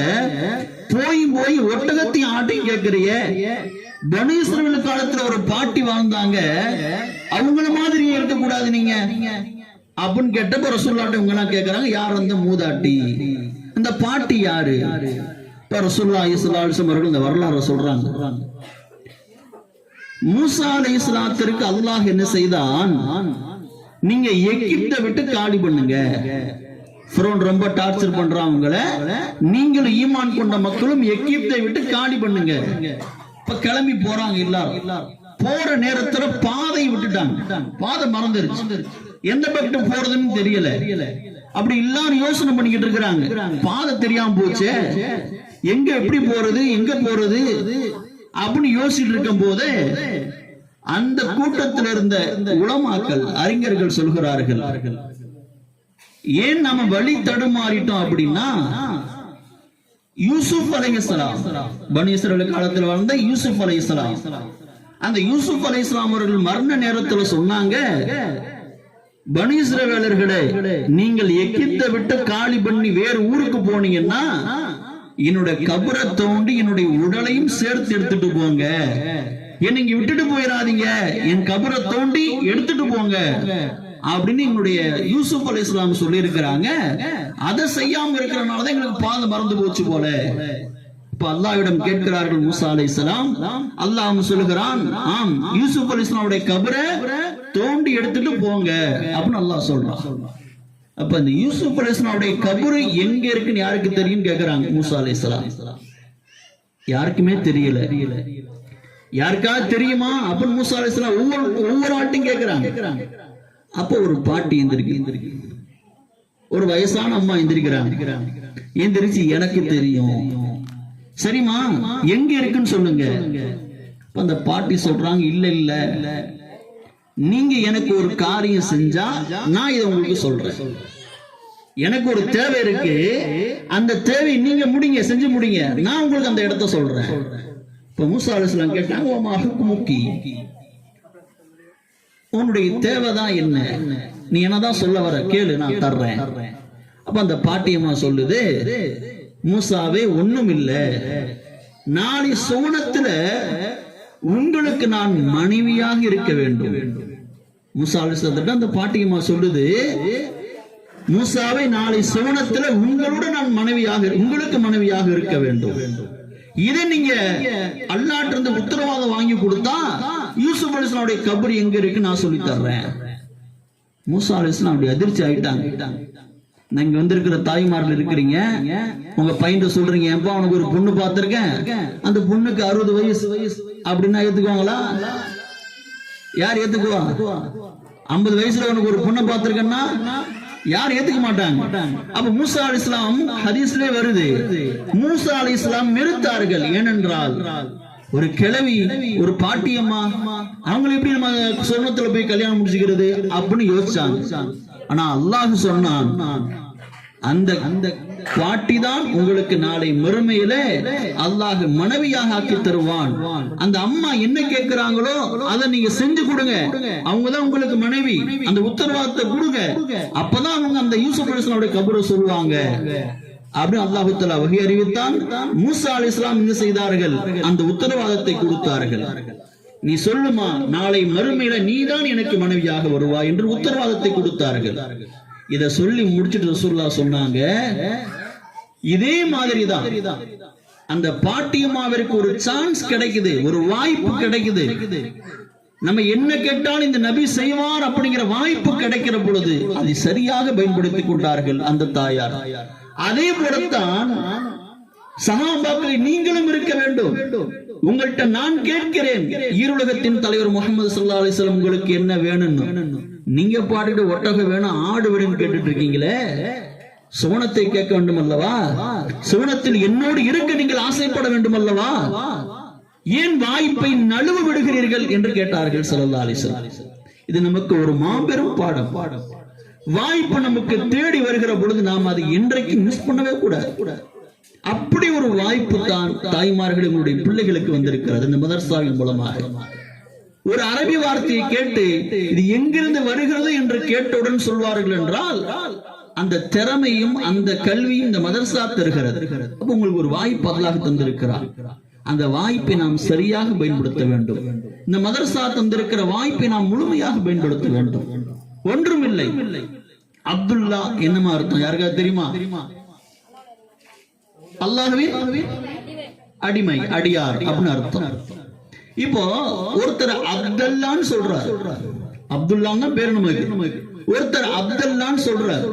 போய் ஒட்டகத்தையும் ஆட்டையும் கேட்கிறிய? பனு இஸ்ரவேல் காலத்துல ஒரு பாட்டி வாழ்ந்தாங்க, அவங்கள மாதிரி இருக்க கூடாது நீங்க அப்படின்னு கேட்டப்ப ரசூலுல்லாஹ் இவங்க எல்லாம் கேக்குறாங்க, யார் அந்த மூதாட்டி? அந்த பாட்டி யாரு? ரசூலுல்லாஹி ஸல்லல்லாஹு அலைஹி வஸல்லம் இந்த வரலாறு சொல்றாங்க. மூசா அலைஹிஸ்ஸலாத்திற்கு அல்லாஹ் என்ன செய்தான்? நீங்க எகிப்தை விட்டு காலி பண்ணுங்க, ஃபிரௌன் ரொம்ப டார்ச்சர் பண்றவங்கள, நீங்களும் ஈமான் கொண்ட மக்களும் எகிப்தை விட்டு காலி பண்ணுங்க. இப்ப கிளம்பி போறாங்க. எல்லாரும் போற நேரத்துல பாதை விட்டுட்டாங்க, பாதை மறந்துருச்சு, எந்த பக்கம் போறதுன்னு தெரியல. அப்படி எல்லாரும் யோசனை பண்ணிக்கிட்டு இருக்கிறாங்க, பாதை தெரியாம போச்சு, எங்க எப்படி போறது, எங்க போறது அப்படின்னு யோசிச்சுட்டு இருக்கும் போது அந்த கூட்டத்தில் இருந்த உலமாக்கள் அறிஞர்கள் சொல்கிறார்கள், ஏன் நாம வழி தடுமாறிட்டோம் அப்படின்னா, யூசுப் அலைஹிஸ்ஸலாம், பனு இஸ்ரவேல் காலத்தில் வாழ்ந்த யூசுப் அலைஹிஸ்ஸலாம், அந்த யூசுப் அலைஹிஸ்ஸலாம் அவர்கள் மரண நேரத்தில் சொன்னாங்க, பனு இஸ்ரவேலர்களே, நீங்கள் எகிப்தை விட்டு காலி பண்ணி வேறு ஊருக்கு போனீங்கன்னா என்னுடைய கபரை தோண்டி என்னுடைய உடலையும் சேர்த்து எடுத்துட்டு போங்க, என்ன இங்க விட்டுட்டு போயிடாதீங்க, என் கபரை தோண்டி எடுத்துட்டு போங்க அப்படின்னு எங்களுடைய யூசுப் அலைஹிஸ்ஸலாம் சொல்லி இருக்கிறாங்க. அதை செய்யாம இருக்கிறனாலதான் எங்களுக்கு பாதை மறந்து போச்சு போல. இப்ப அல்லாஹ்விடம் கேட்கிறார்கள் மூசா அலைஹிஸ்ஸலாம். அல்லாஹ் சொல்லுகிறான், ஆம், யூசுப் அலைஹிஸ்ஸலாமுடைய கபரை தோண்டி எடுத்துட்டு போங்க அப்படின்னு அல்லாஹ் சொல்றான். அப்ப இந்த யூசுப் அலைஹிஸ்ஸலாமுடைய கபரு எங்க இருக்குன்னு யாருக்கு தெரியும் கேக்குறாங்க மூசா அலைஹிஸ்ஸலாம். யாருக்குமே தெரியல. யாருக்காவது தெரியுமா அப்படின்னு மூசா அலைஹிஸ்ஸலாம் ஒவ்வொரு ஆட்டையும் கேட்கிறாங்க. அப்போ ஒரு பாட்டி எந்திரிக்கு, ஒரு வயசான அம்மா எந்திரிக்கிறாங்க. எந்திரிச்சு எனக்கு தெரியும், சரிம்மா எங்க இருக்குன்னு சொல்லுங்க. அந்த பாட்டி சொல்றாங்க, இல்ல இல்ல நீங்க எனக்கு ஒரு காரியம் செஞ்சா நான் இதை உங்களுக்கு சொல்றேன். எனக்கு ஒரு தேவை இருக்கு, அந்த தேவை நீங்க முடிங்க, செஞ்சு முடிங்க, நான் உங்களுக்கு அந்த இடத்த சொல்றேன். இப்ப மூசா அலைஹிஸ்ஸலாம் கேட்டாங்க, ஓமா ஹுக்முக்கி, உன்னுடைய தேவைதான் என்ன, நீ என்னதான் சொல்ல வர கேளு, நான் தர்றேன். அப்ப அந்த பாட்டியம்மா சொல்லுது, மூசாவே ஒண்ணும் இல்ல, நாளை சுவனத்துல உங்களுக்கு நான் மனைவியாக இருக்க வேண்டும். மூசா அலைஹிஸ்ஸலாம் அந்த பாட்டியம்மா சொல்லுது, மூசாவை நாளை சுவனத்துல உங்களோட நான் உங்களுக்கு மனைவியாக இருக்க வேண்டும். இதை நீங்க அல்லாஹ்ட்ட இருந்து உத்தரவாதம் வாங்கி கொடுத்தா யூசுப் அலைஹிஸ்ஸலாமுடைய கபர் எங்க இருக்கு நான் சொல்லி தர்றேன். மூசா அலைஹிஸ்ஸலாம் அப்படி அதிர்ச்சி ஆயிட்டாங்க. நீங்க வந்திருக்கிற தாய்மார்கள் இருக்கிறீங்க, உங்க பையன் சொல்றீங்க, ஏன்பா அவனுக்கு ஒரு பொண்ணு பார்த்திருக்கேன், அந்த பொண்ணுக்கு 60 வயசு அப்படின்னா ஏத்துக்குவாங்களா? யார் ஏத்துக்குவா? 50 வயசுல உனக்கு ஒரு பொண்ணை பார்த்திருக்கேன்னா யார் ஏத்துக்க மாட்டாங்க. அப்ப மூசா அலைஹிஸ்ஸலாம் ஹதீஸ்ல வருது, மூசா அலைஹிஸ்ஸலாம் வெறுத்தார்கள். ஏனென்றால் ஒரு கிழவி, ஒரு பாட்டியம்மா, அவங்களை எப்படி நம்ம சொர்ணத்துல போய் கல்யாணம் முடிச்சுக்கிறது அப்படின்னு யோசிச்சாங்க. ஆனா அல்லாஹ் சொன்னான், அந்த பாட்டி தான் உங்களுக்கு நாளை மறுமையில அல்லாஹ் மனைவியாக ஆக்கி தருவான். அந்த அம்மா என்ன கேட்கிறாங்களோ அதை நீங்க செஞ்சு கொடுங்க, அவங்கதான் உங்களுக்கு மனைவி, அந்த உத்தரவாதத்தை கொடுங்க, அப்பதான் அவங்க அந்த யூசுப் அலைஹிஸ்ஸலாமுடைய கபரை சொல்லுவாங்க அப்படின்னு அல்லாஹ் தஆலா வஹி அறிவித்தான். மூசா அலைஹிஸ்ஸலாம் என்ன செய்தார்கள்? அந்த உத்தரவாதத்தை கொடுத்தார்கள். நீ சொல்லுமா, நாளை மறுமையில நீதான் எனக்கு மனைவியாக வருவாய் என்று உத்தரவாதத்தை கொடுத்தார்கள். இத சொல்லி முடிச்சிட்டு ரசூலுல்லாஹ் சொன்னாங்க, இதே மாதிரிதான் அந்த பாட்டியம்மாவிற்கு ஒரு சான்ஸ் கிடைக்குது, ஒரு வாய்ப்பு கிடைக்குது. நம்ம என்ன கேட்டாலும் இந்த நபி செய்வார் அப்படிங்கிற வாய்ப்பு கிடைக்கிற பொழுது அதை சரியாக பயன்படுத்திக் கொண்டார்கள் அந்த தாயார். அதே போலத்தான் சஹாபாக்களை நீங்களும் இருக்க வேண்டும். உங்கள்கிட்ட நான் கேட்கிறேன், ஈருலகத்தின் தலைவர் முஹம்மது ஸல்லல்லாஹு அலைஹி வஸல்லம் உங்களுக்கு என்ன வேணும்னு. நீங்க பாட்டுட்டு ஒட்டகம் வேணும், ஆடு வேணும்னு கேட்டுட்டு இருக்கீங்களே, சுவனத்தை கேட்க வேண்டும் அல்லவா? சுவனத்தில் என்னோடு இருக்க நீங்கள் ஆசைப்பட வேண்டும் அல்லவா? ஏன் வாய்ப்பை நழுவ விடுகிறீர்கள் என்று கேட்டார்கள் ஸல்லல்லாஹு அலைஹி வஸல்லம். இது நமக்கு ஒரு மாபெரும் பாடம். வாய்ப்பு நமக்கு தேடி வருகிற பொழுது நாம் அதை இன்றைக்கு மிஸ் பண்ணவே கூடாது. அப்படி ஒரு வாய்ப்பு தான் தாய்மார்கள் உங்களுடைய பிள்ளைகளுக்கு வந்திருக்கிறது. இந்த மதர்சாவின் மூலமாக ஒரு அரபி வார்த்தையை கேட்டு இது எங்கிருந்து வருகிறது என்று கேட்டவுடன் சொல்வார்கள் என்றால் அந்த திறமையும் அந்த கல்வியும் இந்த மதர்சா தருகிறது. அப்ப உங்களுக்கு ஒரு வாய்ப்பு அல்லாஹ் தந்திருக்கிறார். அந்த வாய்ப்பை நாம் சரியாக பயன்படுத்த வேண்டும். இந்த மதர்சா தந்திருக்கிற வாய்ப்பை நாம் முழுமையாக பயன்படுத்த வேண்டும். ஒன்றும் இல்லை. அப்துல்லா என்னமா அர்த்தம் யாருக்காவது தெரியுமா? அல்லாஹ்வின் அடிமை, அடியார் அப்படின்னு அர்த்தம். இப்போ ஒருத்தர் அப்துல்லான்னு சொல்றார், அப்துல்லான்னு பேர் நமக்கு. ஒருத்தர் அப்துல்லான்னு சொல்றார்,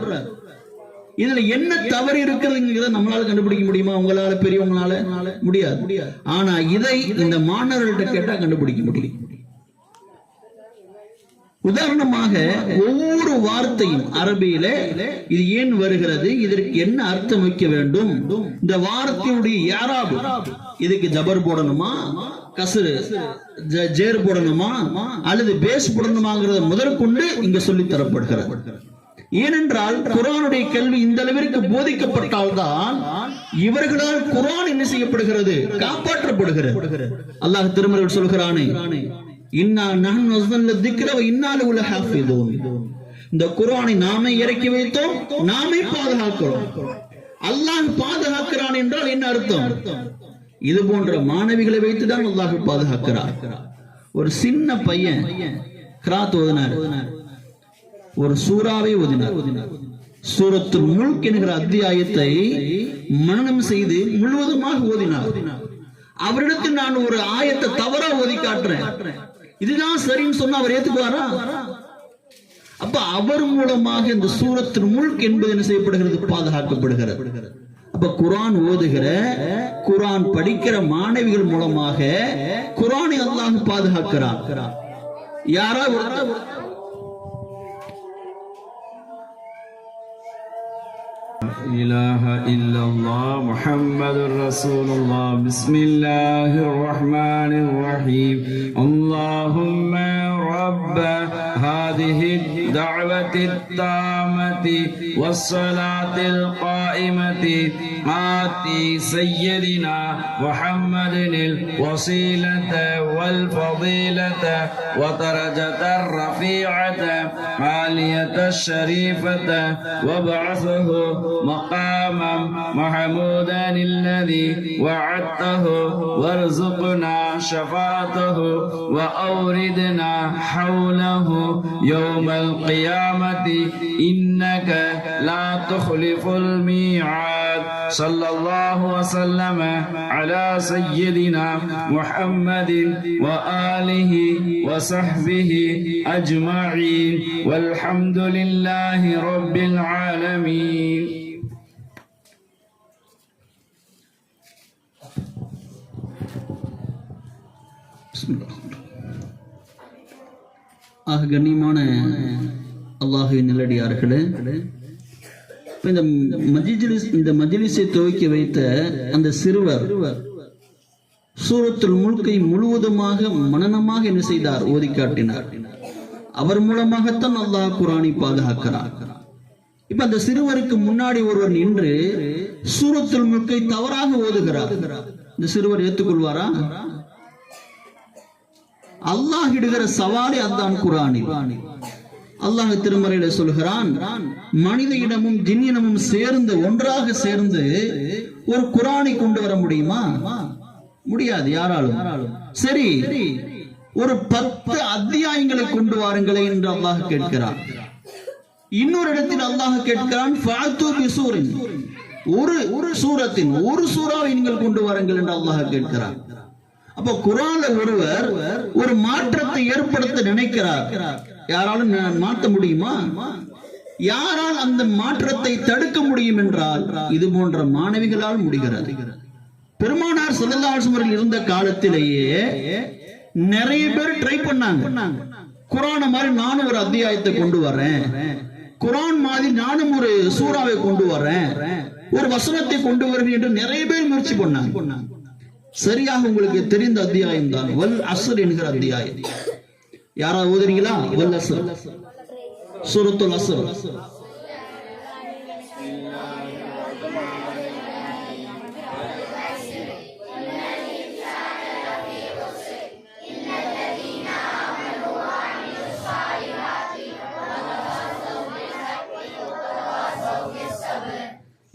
இதுல என்ன தவறு இருக்கிறதுங்கிறத நம்மளால கண்டுபிடிக்க முடியுமா? உங்களால, பெரியவங்களால முடியாது. ஆனா இதை இந்த மாணவர்கள்ட்ட கேட்டா கண்டுபிடிக்க முடியும். உதாரணமாக ஒவ்வொரு வார்த்தையும் அரபியில இது ஏன் வருகிறது, இதற்கு என்ன அர்த்தம் வைக்க வேண்டும், இந்த வார்த்தையுடைய யாராபு, இதுக்கு ஜபர் போடணுமா, கஸ்ரு ஜேர் போடணுமா, அல்லது பேஸ் போடணுமாங்கிறத முதற்கொண்டு இங்க சொல்லி தரப்படுகிறது. ஏனென்றால் குர்ஆனுடைய கல்வி இந்த அளவிற்கு போதிக்கப்பட்டால்தான் இவர்களால் குர்ஆன் என்ன செய்யப்படுகிறது, காப்பாற்றப்படுகிறது. அல்லாஹ் திருமறையில் சொல்கிறானே, இன்னா நஹ்னு நஸல்னா ذிக்ர வ இன்னா லஹு லஹாஃபிதூன். இந்த குர்ஆனை நாமே இறக்கி வைத்தோம், நாமே பாதுகாக்கிறோம். அல்லாஹ் பாதுகாக்கிறான் என்றால் என்ன அர்த்தம்? இது போன்ற மாணவிகளை வைத்துதான் அல்லாஹ் பாதுகாக்கிறார். ஒரு சின்ன பையன் கிராத் ஓதினார், ஒரு சூறாவை ஓதினார். சூரத்துல் முல்க் என்கிற அத்தியாயத்தை மனனம் செய்து முழுவதுமாக ஓதினார். அவரிடத்தில் நான் ஒரு ஆயத்தை தவறா ஓதி காட்டுறேன், இதுதான் சரின்னு சொன்னா அவர் ஏத்துக்குவாரா? அப்ப அவர் மூலமாக இந்த சூரத்துல் முல்க் என்பது என்ன செய்யப்படுகிறது, பாதுகாக்கப்படுகிறது. அப்ப அப்ப குர்ஆன் ஓதுகிற, குர்ஆன் படிக்கிற மாணவிகள் மூலமாக குர்ஆனை அல்லாஹ் பாதுகாக்கிறான். யாராவது إله إلا الله محمد رسول الله بسم الله الرحمن الرحيم اللهم رب هذه الدعوة التامة والصلاة القائمة آت سيدنا محمد الوسيلة والفضيلة ودرجة الرفيعة عالية الشريفة وابعثه مقاما محمودا الذي وعدته وارزقنا شفاعته وأوردنا حوله يوم القيامة إنك لا تخلف الميعاد صلى الله وسلم على سيدنا محمد وآله وصحبه أجمعين والحمد لله رب العالمين. கண்ணியமான அல்லாஹ்வின் நல்லடியார்களே, இந்த மஜ்லிஸை துவக்கி வைத்த அந்த சிறுவர் சூரத்துல் முல்கை முழுவதுமாக மனனமாக என்ன செய்தார்? ஓதி காட்டினார். அவர் மூலமாகத்தான் அல்லாஹ் குர்ஆனை பாதுகாக்கிறார். இப்ப அந்த சிறுவருக்கு முன்னாடி ஒருவர் நின்று சூரத்துல் முல்கை தவறாக ஓதுகிறார். இந்த சிறுவர் ஏற்றுக்கொள்வாரா? அல்லாஹ் இடுகிற சவாலை அதான் குர்ஆனில். அல்லாஹ் திருமறையில சொல்கிறான், மனித இனமும் ஜின் இனமும் சேர்ந்து ஒன்றாக சேர்ந்து ஒரு குர்ஆனை கொண்டு வர முடியுமா? முடியாது யாராலும். சரி, ஒரு 10 அத்தியாயங்களை கொண்டு வாருங்களே என்று அல்லாஹ் கேட்கிறான். இன்னொரு இடத்தில் அல்லாஹ் கேட்கிறான், ஃபாத்து பிசூரின், ஒரு சூரத்தின் ஒரு சூறாவை நீங்கள் கொண்டு வாருங்கள் என்று அல்லாஹ் கேட்கிறான். அப்ப குர்ஆன்ல ஒருவர் ஒரு மாற்றத்தை ஏற்படுத்த நினைக்கிறார். யாராலும் மாற்ற முடியுமா? யாரால் அந்த மாற்றத்தை தடுக்க முடியும் என்றால் இது போன்ற மாணவிகளால் முடிகிறது. பெருமானார் ஸல்லல்லாஹு அலைஹி வஸல்லம் இருந்த காலத்திலேயே நிறைய பேர் ட்ரை பண்ணாங்க. குர்ஆன் மாதிரி நானும் ஒரு அத்தியாயத்தை கொண்டு வர்றேன், குர்ஆன் மாதிரி நானும் ஒரு சூறாவை கொண்டு வர்றேன், ஒரு வசனத்தை கொண்டு வருகிறேன் என்று நிறைய பேர் முயற்சி பண்ணாங்க. சரியாக உங்களுக்கு தெரிந்த அத்தியாயம் தான் வல் அஸ்ர் என்கிற அத்தியாயம். யாராவது ஓதுறீங்களா? வல் அஸ்ர், சூரத்துல் அஸ்ர்.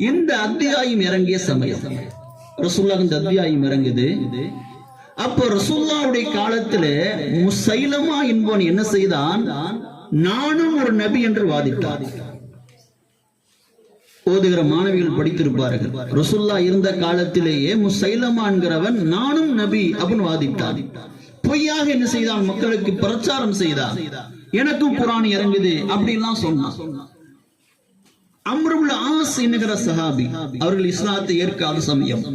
இந்த அத்தியாயம் இறங்கிய சமயம் ரசூலுல்லாஹ் இந்த அத்தியாயம் இறங்குது. அப்போ ரசூலுல்லாஹ்வுடைய காலத்திலே முசைலமா என்பவன் என்ன செய்தான்? நானும் ஒரு நபி என்று வாதிட்டான். ஓதுகிற மாணவிகள் படித்திருப்பார்கள். ரசூலுல்லாஹ் இருந்த காலத்திலேயே முசைலமா என்கிறவன் நானும் நபி அப்படின்னு வாதிட்டான். பொய்யாக என்ன செய்தான்? மக்களுக்கு பிரச்சாரம் செய்தான். எனக்கும் குர்ஆன் இறங்குது அப்படின்லாம் சொன்னான். அம்ருல் ஆஸ் என்கிற சஹாபி, அவர்கள் இஸ்லாத்தை ஏற்காத சமயம்,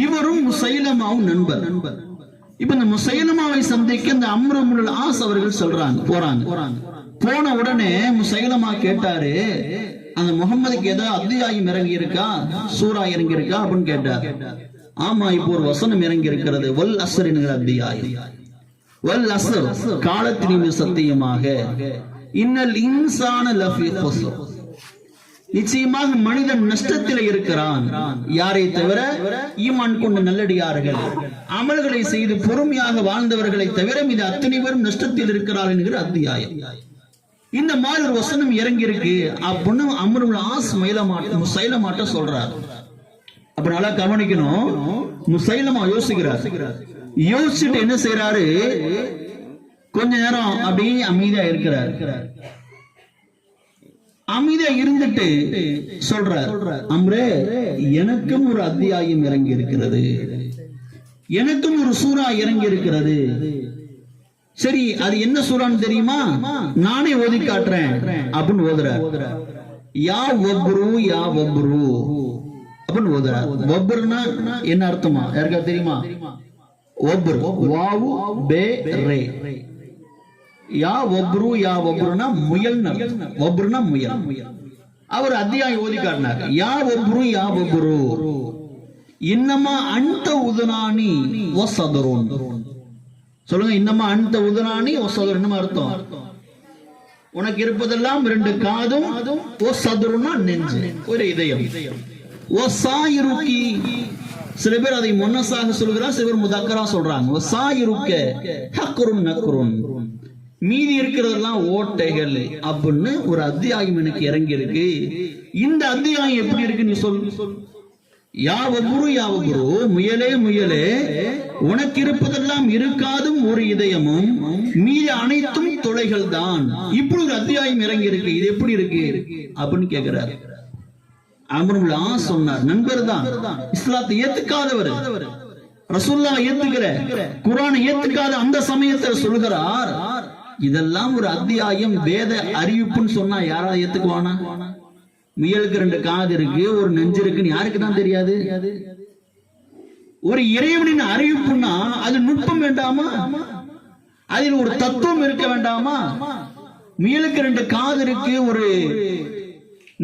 இவரும் முசைலமாவும் நண்பர். இப்ப இந்த முசைலமாவை சந்திக்க இந்த அம்ருல் ஆஸ் அவர்கள் போறாங்க. போன உடனே முசைலமா கேட்டாரு, அந்த முகம்மதுக்கு ஏதாவது அத்தியாயம் இறங்கி இருக்கா, சூரா இறங்கி இருக்கா அப்படின்னு கேட்டார். ஆமா, இப்போ ஒரு வசனம் இறங்கி இருக்கிறது, வல் அஸ்ர் என்கிற அத்தியாயம். வல் அஸ்ர், காலத்தின் சத்தியமாக, இன்னல் இன்சான லஃபீ குஸ்ர், நிச்சயமாக மனிதன் நஷ்டத்தில் இருக்கிறான். யாரை தவிர? ஈமான் கொண்ட நல்லடியார்கள், அமல்களை செய்து பொறுமையாக வாழ்ந்தவர்களை தவிர இது அத்தனை பேரும் நஷ்டத்தில் இருக்கிறார் என்கிற அத்தியாயம். இந்த மாதிரி ஒரு வசனம் இறங்கி இருக்கு அப்படின்னு அம்ருல் ஆஸ் முசைலமாட்ட சொல்றார். அப்ப நல்லா கவனிக்கணும். முசைலமா யோசிக்கிறார். யோசிச்சுட்டு என்ன செய்யறாரு? கொஞ்ச நேரம் அப்படியே அமைதியா இருக்கிறார். அமைதியா இருந்துட்டு சொல்றார், அம்ரே, எனக்கும் ஒரு அத்தியாயம் இறங்கி இருக்கிறது, எனக்கும் ஒரு சூரா இறங்கி இருக்கிறது. சரி, அது என்ன சூரான்னு தெரியுமா? நானே ஓதி காட்டுறேன் அப்படின்னு ஓதுறார். யா வப்ரு யா வப்ரு அப்படின்னு ஓதுறார். வப்ருனா என்ன அர்த்தமா யாருக்கா தெரியுமா? வப்ரு வாவு பே ரே யா வப்ரு யா வப்ருனா முயல். வப்ருனா முயல். அவர் அத்தியாயம் ஓதி காட்டினார். யா வப்ரு யா வப்ரு இன்னமா அன்த உதுனானி வஸதருன். சொல்லுங்க, இன்னமா அன்த உதுனானி வஸதருன் என்ன அர்த்தம்? உனக்கு இருப்பதெல்லாம் 2 காதும், வஸதருனா நெஞ்சு, ஒரு இதயம். வஸாயிருக்கி சில பேர் அதை முன்னஸாக சொல்கிறார், சில பேர் முதக்கரா சொல்றாங்க. வஸாயிருக்க ஹக்ருன் நக்ருன் மீதி இருக்கிறதெல்லாம் ஓட்டைகள் அப்படின்னு ஒரு அத்தியாயம் எனக்கு இறங்கி இருக்கு. இந்த அத்தியாயம் எப்படி இருக்கு நீ சொல். யாவகுரு யாவகுரு முயலே முயலே உனக்கு இருப்பதெல்லாம் இருக்காதும் ஒரு இதயமும் மீதி அனைத்தும் தொலைகள் தான். இப்படி ஒரு அத்தியாயம் இறங்கி இருக்கு. இது எப்படி இருக்கு அப்படின்னு கேட்கிறார். அம்ருல் ஆஸ் சொன்னார், நண்பர் தான், இஸ்லாத்தை ஏத்துக்காதவர், ரசூல்லா ஏத்துக்கிற குர்ஆனை ஏத்துக்காத அந்த சமயத்தில் சொல்கிறார், இதெல்லாம் ஒரு அத்தியாயம் வேத அறிவிப்புன்னு சொன்னா யாராவது ஏத்துக்குவானா? முயலுக்கு 2 காது இருக்கு, ஒரு நெஞ்சு இருக்குன்னு யாருக்கு தான் தெரியாது? ஒரு இறைவனின் அறிவிப்புன்னா அது நுட்பம் வேண்டாமா? அதில் ஒரு தத்துவம் இருக்க வேண்டாமா? முயலுக்கு 2 காது இருக்கு, ஒரு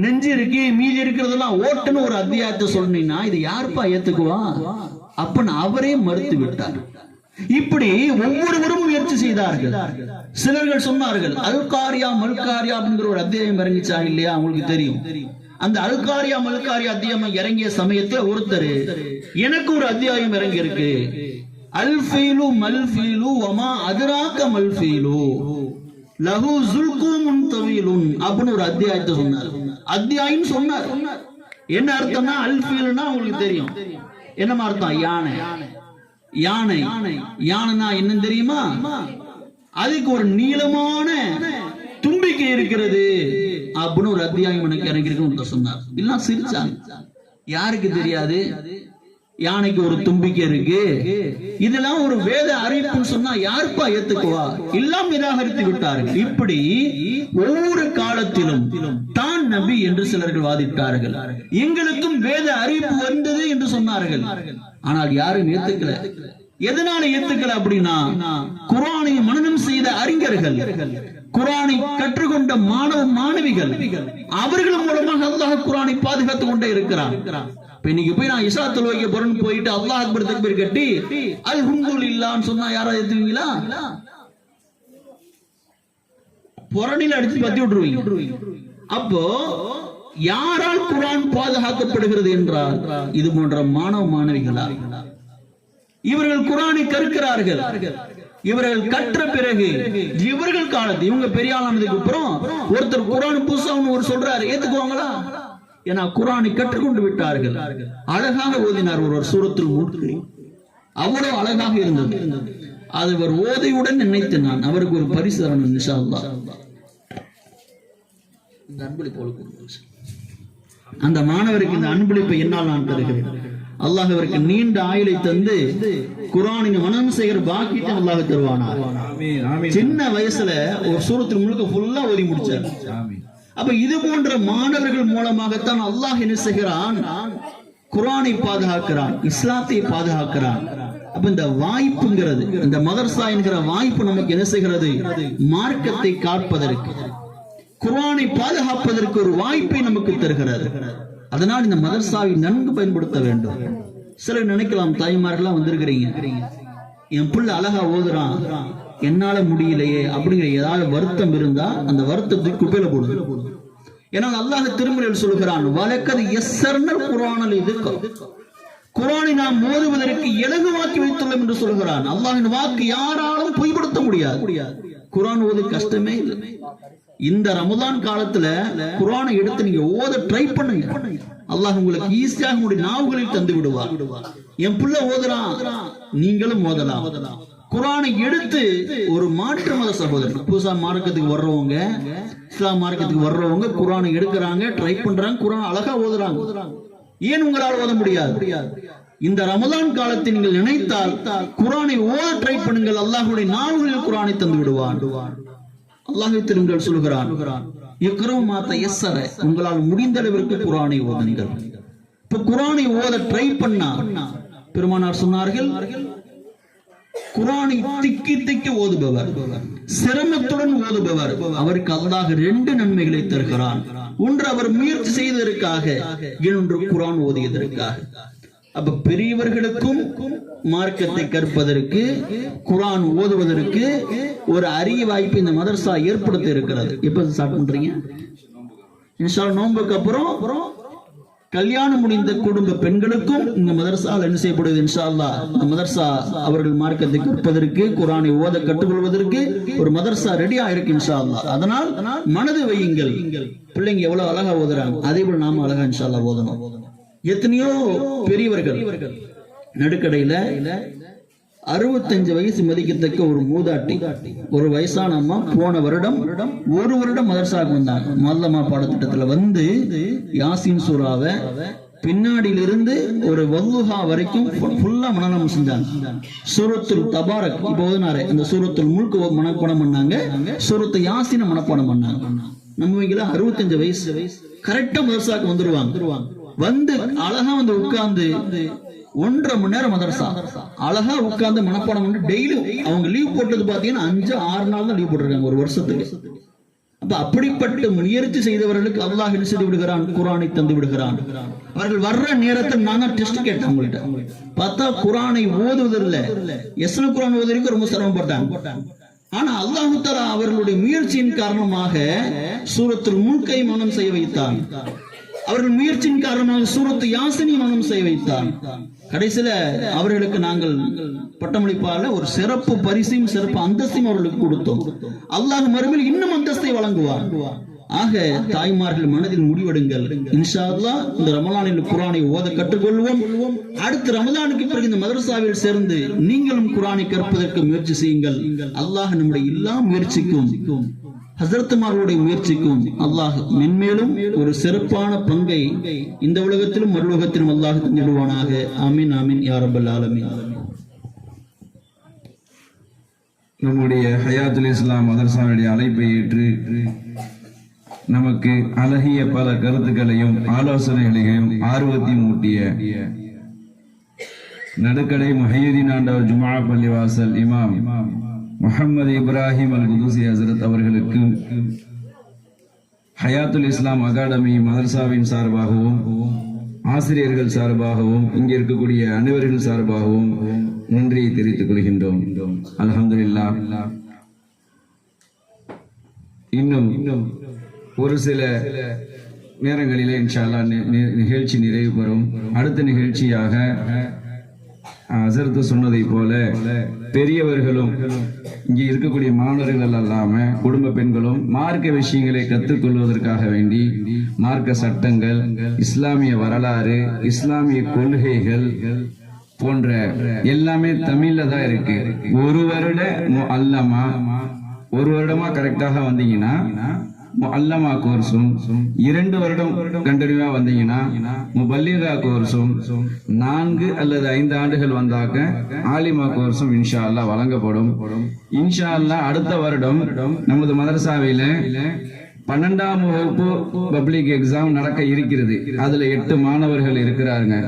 நெஞ்சு இருக்கு, மீதி இருக்கிறதெல்லாம் ஓட்டுன்னு ஒரு அத்தியாயத்தை சொன்னீங்கன்னா இது யாருப்பா ஏத்துக்குவா? அப்பன்னு அவரே மறுத்து விட்டார். இப்படி ஒவ்வொருவரும் முயற்சி செய்தார்கள். சிலர்கள் சொன்னார்கள் அல்காரியா மல்காரியா அப்படிங்கிற ஒரு அத்தியாயம் இறங்கிச்சா இல்லையா? உங்களுக்கு தெரியும். அந்த அல்காரியா மல்காரியா அத்தியாயம் இறங்கிய சமயத்துல ஒருத்தர், எனக்கு ஒரு அத்தியாயம் இறங்கி இருக்கு, அல்ஃபீலு மல்ஃபீலு வமா அதுராக மல்ஃபீலு லஹு ஸுல்குமுன் தவீலுன் அப்படின்னு ஒரு அத்தியாயத்தை சொன்னார். அத்தியாயம் சொன்னார். என்ன அர்த்தம்னா அல்ஃபீலுனா உங்களுக்கு தெரியும் என்ன அர்த்தம்? யானை. யானை யானைனா என்ன தெரியுமா? அதுக்கு ஒரு நீளமான தும்பிக்கை இருக்கிறது அப்படின்னு ஒரு அத்தியாயம் எனக்கு இறங்கி இருக்குன்னு சொன்னார். இல்ல சிரிச்சாங்க. யாருக்கு தெரியாது யானைக்கு ஒரு தும்பிக்கை இருக்கு? இதெல்லாம் ஒரு வேத அறிவிப்புன்னு சொன்னா யாருப்பா ஏத்துக்குவா? எல்லாம் நிராகரித்து விட்டார்கள். இப்படி ஒவ்வொரு காலத்திலும் தான் நபி என்று சிலர்கள் வாதிட்டார்கள். எங்களுக்கும் வேத அறிவிப்பு வந்தது என்று சொன்னார்கள். ஆனால் யாரும் ஏத்துக்கல. எதனால ஏத்துக்கல அப்படின்னா, குர்ஆனை மனனம் செய்த அறிஞர்கள், குர்ஆனை கற்றுக்கொண்ட மாணவ மாணவிகள், அவர்கள் மூலமாக அல்லாஹ் குர்ஆனை பாதுகாத்துக் கொண்டே இருக்கிறான். இன்னைக்கு போய் நான் இஷா தொழுகைக்கு போறேன்னு போயிட்டு அல்லாஹ் அக்பர் தக்பீர் கட்டி அல்ஹம்துலில்லாஹ்னு சொன்னா யாராவது ஏத்துவீங்களா? புறணில அடிச்சு பத்தி விட்டுருவீங்க. அப்போ யாரால் குர்ஆன் பாதுகாக்கப்படுகிறது என்றால் இது போன்ற மாணவ மாணவிகளா? இவர்கள் குர்ஆனை கற்கிறார்கள். இவர்கள் கற்ற பிறகு இவர்கள் காலத்து இவங்க பெரிய ஆளானதுக்கு அப்புறம் ஒருத்தர் குர்ஆன் புதுசா ஒரு சொல்றாரு, ஏத்துக்குவாங்களா? ஏன்னா குர்ஆனை கற்றுக்கொண்டு விட்டார்கள். அழகாக ஓதினார் ஒருவர் சூரத்துல் முல்க். அவ்வளவு அழகாக இருந்தது. அது அவர் ஓதையுடன் நினைத்து நான் அவருக்கு ஒரு பரிசு தரணும் இன்ஷா அல்லாஹ். இந்த அன்பளிப்பு அந்த மாணவருக்கு இந்த அன்பளிப்பை என்னால் நான் தருகிறேன். அல்லாஹ் அவருக்கு நீண்ட ஆயுளை தந்து குர்ஆனின் மனனம் செய்கிற பாக்கியத்தை அல்லாஹ் தருவானா. சின்ன வயசுல ஒரு சூரத்துல் முல்க் ஃபுல்லா ஓதி முடிச்சார். அப்ப இது போன்ற மாணவர்கள் மூலமாகத்தான் அல்லாஹ் என்ன செய்கிறான்? குர்ஆனை பாதுகாக்கிறான், இஸ்லாத்தை பாதுகாக்கிறான். அப்ப இந்த வாய்ப்புங்கிறது, இந்த மதர்சா என்கிற வாய்ப்பு நமக்கு என்ன செய்கிறது? மார்க்கத்தை காப்பதற்கு, குர்ஆனை பாதுகாப்பதற்கு ஒரு வாய்ப்பை நமக்கு தருகிறது. அதனால் இந்த மதர்சாவை நன்கு பயன்படுத்த வேண்டும். சிலர் நினைக்கலாம், தாய்மார்கள்லாம் வந்திருக்கிறீங்க, என் புள்ள அழகா ஓதுறான், என்னால முடியலையே அப்படிங்கிற ஏதாவது வருத்தம் இருந்தா அந்த வருத்தத்தை குப்பையில போடுது. ஏன்னா அல்லாஹ் திருமறையில் சொல்கிறான், வலக்கது யஸ்ஸர்னல் குர்ஆனல் இதுக்கு, குர்ஆனை நாம் ஓதுவதற்கு இலகுவாக்கி வைத்துள்ளோம் என்று சொல்கிறான். அல்லாஹ்வின் வாக்கு யாராலும் பொய்ப்படுத்த முடியாது. குர்ஆன் ஓது கஷ்டமே இல்லை. இந்த ரமதான் காலத்துல குர்ஆனை எடுத்து நீங்க ஓத ட்ரை பண்ணுங்க. அல்லாஹ் உங்களுக்கு ஈஸியாக உங்களுடைய நாவுகளில் தந்து விடுவார். என் புள்ள ஓதுறான், நீங்களும் ஓதலாம். குர்ஆனை எடுத்து ஒரு மாற்று மத சகோதரர், புதுசா மார்க்கத்துக்கு வர்றவங்க, இஸ்லாம் மார்க்கத்துக்கு வர்றவங்க குர்ஆனை எடுக்கிறாங்க, ட்ரை பண்றாங்க, குர்ஆன் அழகா ஓதுறாங்க. ஏன் உங்களால் ஓத முடியாது? இந்த ரமதான் காலத்தை நீங்கள் நினைத்தால் குர்ஆனை ஓத ட்ரை பண்ணுங்கள். அல்லாஹ்வுடைய நாவுகளில் குர்ஆனை தந்து விடுவான். அல்லாஹ் திருங்கள் சொல்கிறான், இக்ரவு மா தயஸ்ஸர, உங்களால் முடிந்த அளவிற்கு குர்ஆனை ஓதுங்கள். இப்ப குர்ஆனை ஓத ட்ரை பண்ணா பெருமானார் சொன்னார்கள், குர்ஆனை திக்கி திக்கி ஓதுபவர், சிரமத்துடன் ஓதுபவர், அவருக்கு அல்லாஹ் 2 நன்மைகளை தருகிறான். ஒன்று அவர் முயற்சி செய்ததற்காக, இன்னொன்று குர்ஆன் ஓதியதற்காக. அப்ப பெரியவர்களுக்கும் மார்க்கத்தை கற்பதற்கு, குர்ஆன் ஓதுவதற்கு ஒரு அரிய வாய்ப்பு இந்த மதரசா ஏற்படுத்தி இருக்கிறது. எப்ப ஸ்டார்ட் பண்றீங்க? இன்ஷா அல்லாஹ் நோன்புக்கு அப்புறம் கல்யாணம் முடிந்த குடும்ப பெண்களுக்கும் இந்த மதரசால் என்ன செய்யப்படுது? இன்ஷா அல்லாஹ் இந்த மதரசா அவர்கள் மார்க்கத்தை கற்பதற்கு, குர்ஆனை ஓத கற்றுக்கொள்வதற்கு ஒரு மதரசா ரெடியா இருக்கு இன்ஷா அல்லாஹ். அதனால் மனது வையுங்கள், பிள்ளைங்க எவ்வளவு அழகா ஓதுறாங்க, அதே போல நாம அழகா இன்ஷா அல்லாஹ் ஓதணும். எத்தனையோ பெரியவர்கள் நடுக்கடையில 65 வயசு மதிக்கத்தக்க ஒரு மூதாட்டி, ஒரு வயசான அம்மா போன வருடம் 1 வருடம் மதரசாவுக்கு வந்தாங்க. மல்லமா பாடத்திட்டத்துல வந்து யாசின் சூராவை பின்னாடியிலிருந்து ஒரு வல்லுஹா வரைக்கும் ஃபுல்லா மனனம் செஞ்சாங்க. சூரத்துல் தபாரக் இப்போ ஓதுனாரே அந்த சூரத்துல் முல்க் மனப்பாடம் பண்ணாங்க, சூரத்து யாசின மனப்பாடம் பண்ணாங்க. நம்ம 65 வயசு கரெக்டா மதரசாவுக்கு வந்துருவாங்க. வந்து அழகா வந்து உட்கார்ந்து 1.5 மணி நேரம் மதரசா அழகா உட்கார்ந்து மனப்பாடம் பண்ணி டெய்லி அவங்க லீவ் போட்டது பாத்தீங்கன்னா 5-6 நாள் தான் லீவ் போட்டிருக்காங்க ஒரு வருஷத்துக்கு. அப்ப அப்படிப்பட்ட முயற்சி செய்தவர்களுக்கு அல்லாஹ் என்ன செய்து விடுகிறான்? குர்ஆனை தந்து விடுகிறான். அவர்கள் வர்ற நேரத்தில் நான் தான் டெஸ்ட் கேட்டேன் அவங்கள்ட்ட. பார்த்தா குர்ஆனை ஓதுவதில்லை, எஸ்ன குர்ஆன் ஓதுவதற்கு ரொம்ப சிரமப்பட்டாங்க. ஆனா அல்லாஹ் தஆலா அவர்களுடைய முயற்சியின் காரணமாக சூரத்துல் முல்கை மனனம் செய்ய வைத்தான். அவர்கள் முயற்சியின் காரணமாக சூரத்து யாசினை மனனம் செய்ய வைத்தான். கடைசியில அவர்களுக்கு நாங்கள் பட்டமளிப்பால ஒரு சிறப்பு பரிசையும் சிறப்பு அந்தஸ்தையும் அவர்களுக்கு கொடுத்தோம். அல்லாஹ் மறுமையில் இன்னும் அந்தஸ்தை வழங்குவார். ஆக தாய்மார்கள் மனதில் முடிவெடுங்கள். இன்ஷா அல்லாஹ் இந்த ரமலானில் குர்ஆனை ஓத கற்றுக்கொள்வோம். அடுத்த ரமலானுக்கு பிறகு இந்த மதரசாவில் சேர்ந்து நீங்களும் குர்ஆனை கற்பதற்கு முயற்சி செய்யுங்கள். அல்லாஹ் நம்முடைய எல்லா முயற்சிக்கும், ஹஸரத்துமார்களுடைய முயற்சிக்கும் அல்லாஹ் மென்மேலும் ஒரு சிறப்பான பங்கை இந்த உலகத்திலும் மறுலோகத்திலும் அல்லாஹ் தந்திடுவானாக. ஆமீன் ஆமீன் யா ரப்பல் ஆலமீன். நம்முடைய ஹயாத்துல் இஸ்லாம் மதரசாவுடைய அழைப்பை ஏற்று நமக்கு அழகிய பல கருத்துக்களையும் ஆலோசனைகளையும் ஆர்வத்தையும் ஊட்டிய நடுக்கடை முஹையுதீன் ஆண்டவர் ஜுமா பள்ளிவாசல் இமாம் முஹம்மது இப்ராஹிம் அல் குதூசி ஹஸ்ரத் அவர்களுக்கு ஹயாத்துல் இஸ்லாம் அகாடமி மதரசாவின் சார்பாகவும் ஆசிரியர்கள் சார்பாகவும் இங்கே இருக்கக்கூடிய அனைவர்கள் சார்பாகவும் நன்றியை தெரிவித்துக் கொள்கின்றோம். அல்ஹம்துலில்லாஹ். இன்னும் ஒரு சில நேரங்களிலே இன்ஷா அல்லாஹ் நிகழ்ச்சி நிறைவு பெறும். அடுத்த நிகழ்ச்சியாக ஹஸரத் சொன்னதை போல பெரியவர்களும் இங்கே இருக்கக்கூடிய மாணவர்கள் அல்லாம குடும்ப பெண்களும் மார்க்க விஷயங்களை கற்றுக்கொள்வதற்காக வேண்டி மார்க்க சட்டங்கள், இஸ்லாமிய வரலாறு, இஸ்லாமிய கொள்கைகள் போன்ற எல்லாமே தமிழ்ல தான் இருக்கு. ஒரு வருடமா கரெக்டாக வந்தீங்கன்னா முஅல்லமா கோர்ஸும், 2 வருடம் கண்டினியூவா வந்தீங்கன்னா முபல்லிகா கோர்ஸும், 4 அல்லது 5 ஆண்டுகள் வந்தாக்க ஆலிமா கோர்ஸும் இன்ஷா அல்லாஹ் வழங்கப்படும். இன்ஷா அல்லாஹ் அடுத்த வருடம் நமது மதரசாவில 12ஆம் வகுப்பு பப்ளிக் எக்ஸாம் நடக்க இருக்கிறது. அதுல 8 மாணவர்கள் இருக்கிறாருங்க.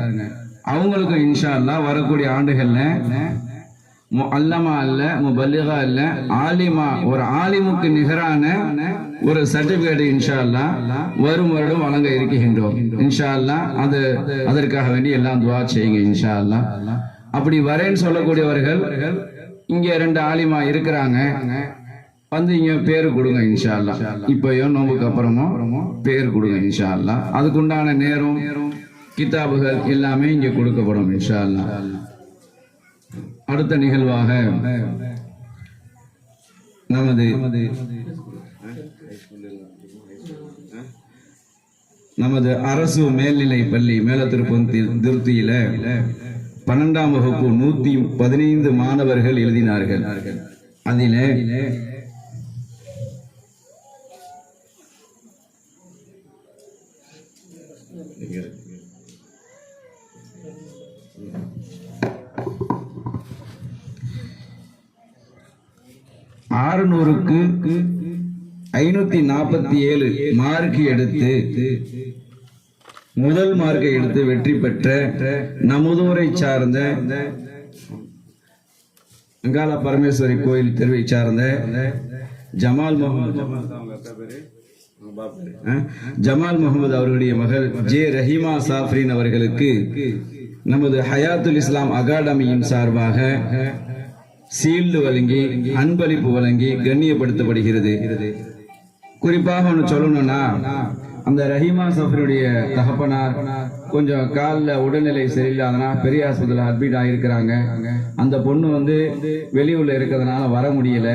அவங்களுக்கு இன்ஷா அல்லாஹ் வரக்கூடிய ஆண்டுகள்ல முஅல்லமா அல்ல, முபல்லிகா அல்ல, ஆலிமா, ஒரு ஆலிமுக்கு நிகரான ஒரு சர்டிபிகேட் இன்ஷா அல்லாஹ் வரும் வருடம் வழங்க இருக்கின்றோம். இன்ஷா அல்லாஹ் அதற்காக வேண்டி எல்லாம் துஆ செய்யுங்க இன்ஷா அல்லாஹ். அப்படி வரேன்னு சொல்லக்கூடியவர்கள் இங்க 2 ஆலிமா இருக்கிறாங்க, வந்து இங்க பேரு கொடுங்க இன்ஷா அல்லாஹ். இப்பயோ நோம்புக்கு அப்புறமும் பேர் கொடுங்க இன்ஷா அல்லாஹ். அதுக்குண்டான நேரம், கிதாபுகள் எல்லாமே இங்க கொடுக்கப்படும் இன்ஷா அல்லாஹ். அடுத்த நிகழ்வாக நமது அரசு மேல்நிலை பள்ளி மேலத்திருப்பதியில 12ஆம் வகுப்பு 115 மாணவர்கள் எழுதினார்கள். அதிலே 600க்கு 547 மார்க் எடுத்து முதல் மார்க்கை எடுத்து வெற்றி பெற்ற நமதூரை சார்ந்த அங்காள பரமேஸ்வரி கோயில் தெருவை சார்ந்த ஜமால் முகமது அவர்களுடைய மகள் ஜே ரஹீமா சாஃப்ரின் அவர்களுக்கு நமது ஹயாத்துல் இஸ்லாம் அகாடமியின் சார்பாக சீல்டு வழங்கி அன்பளிப்பு வழங்கி கண்ணியப்படுத்தப்படுகிறது. குறிப்பாக ஒன்று சொல்லணும்னா, அந்த ரஹீமா சாஃப்ரியுடைய தகப்பனார் கொஞ்சம் காலில் உடல்நிலை சரியில்லாதனா பெரிய ஆஸ்பத்திரியில் அட்மிட் ஆகியிருக்கிறாங்க. அந்த பொண்ணு வெளியூர்ல இருக்கிறதுனால வர முடியல.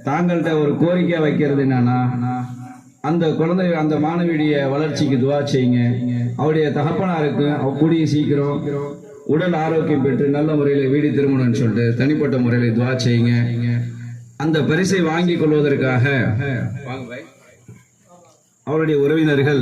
தாங்கள்கிட்ட ஒரு கோரிக்கை வைக்கிறது என்னன்னா, அந்த குழந்தை அந்த மாணவியுடைய வளர்ச்சிக்கு துவா செய்யுங்க. அவருடைய தகப்பனாருக்கு கூடிய சீக்கிரம் உடல் ஆரோக்கியம் பெற்று நல்ல முறையில் வீடு திரும்பணும்னு சொல்லிட்டு தனிப்பட்ட முறையில் துவா செய்யுங்க. அந்த பரிசை வாங்கிக் கொள்வதற்காக அவருடைய உறவினர்கள்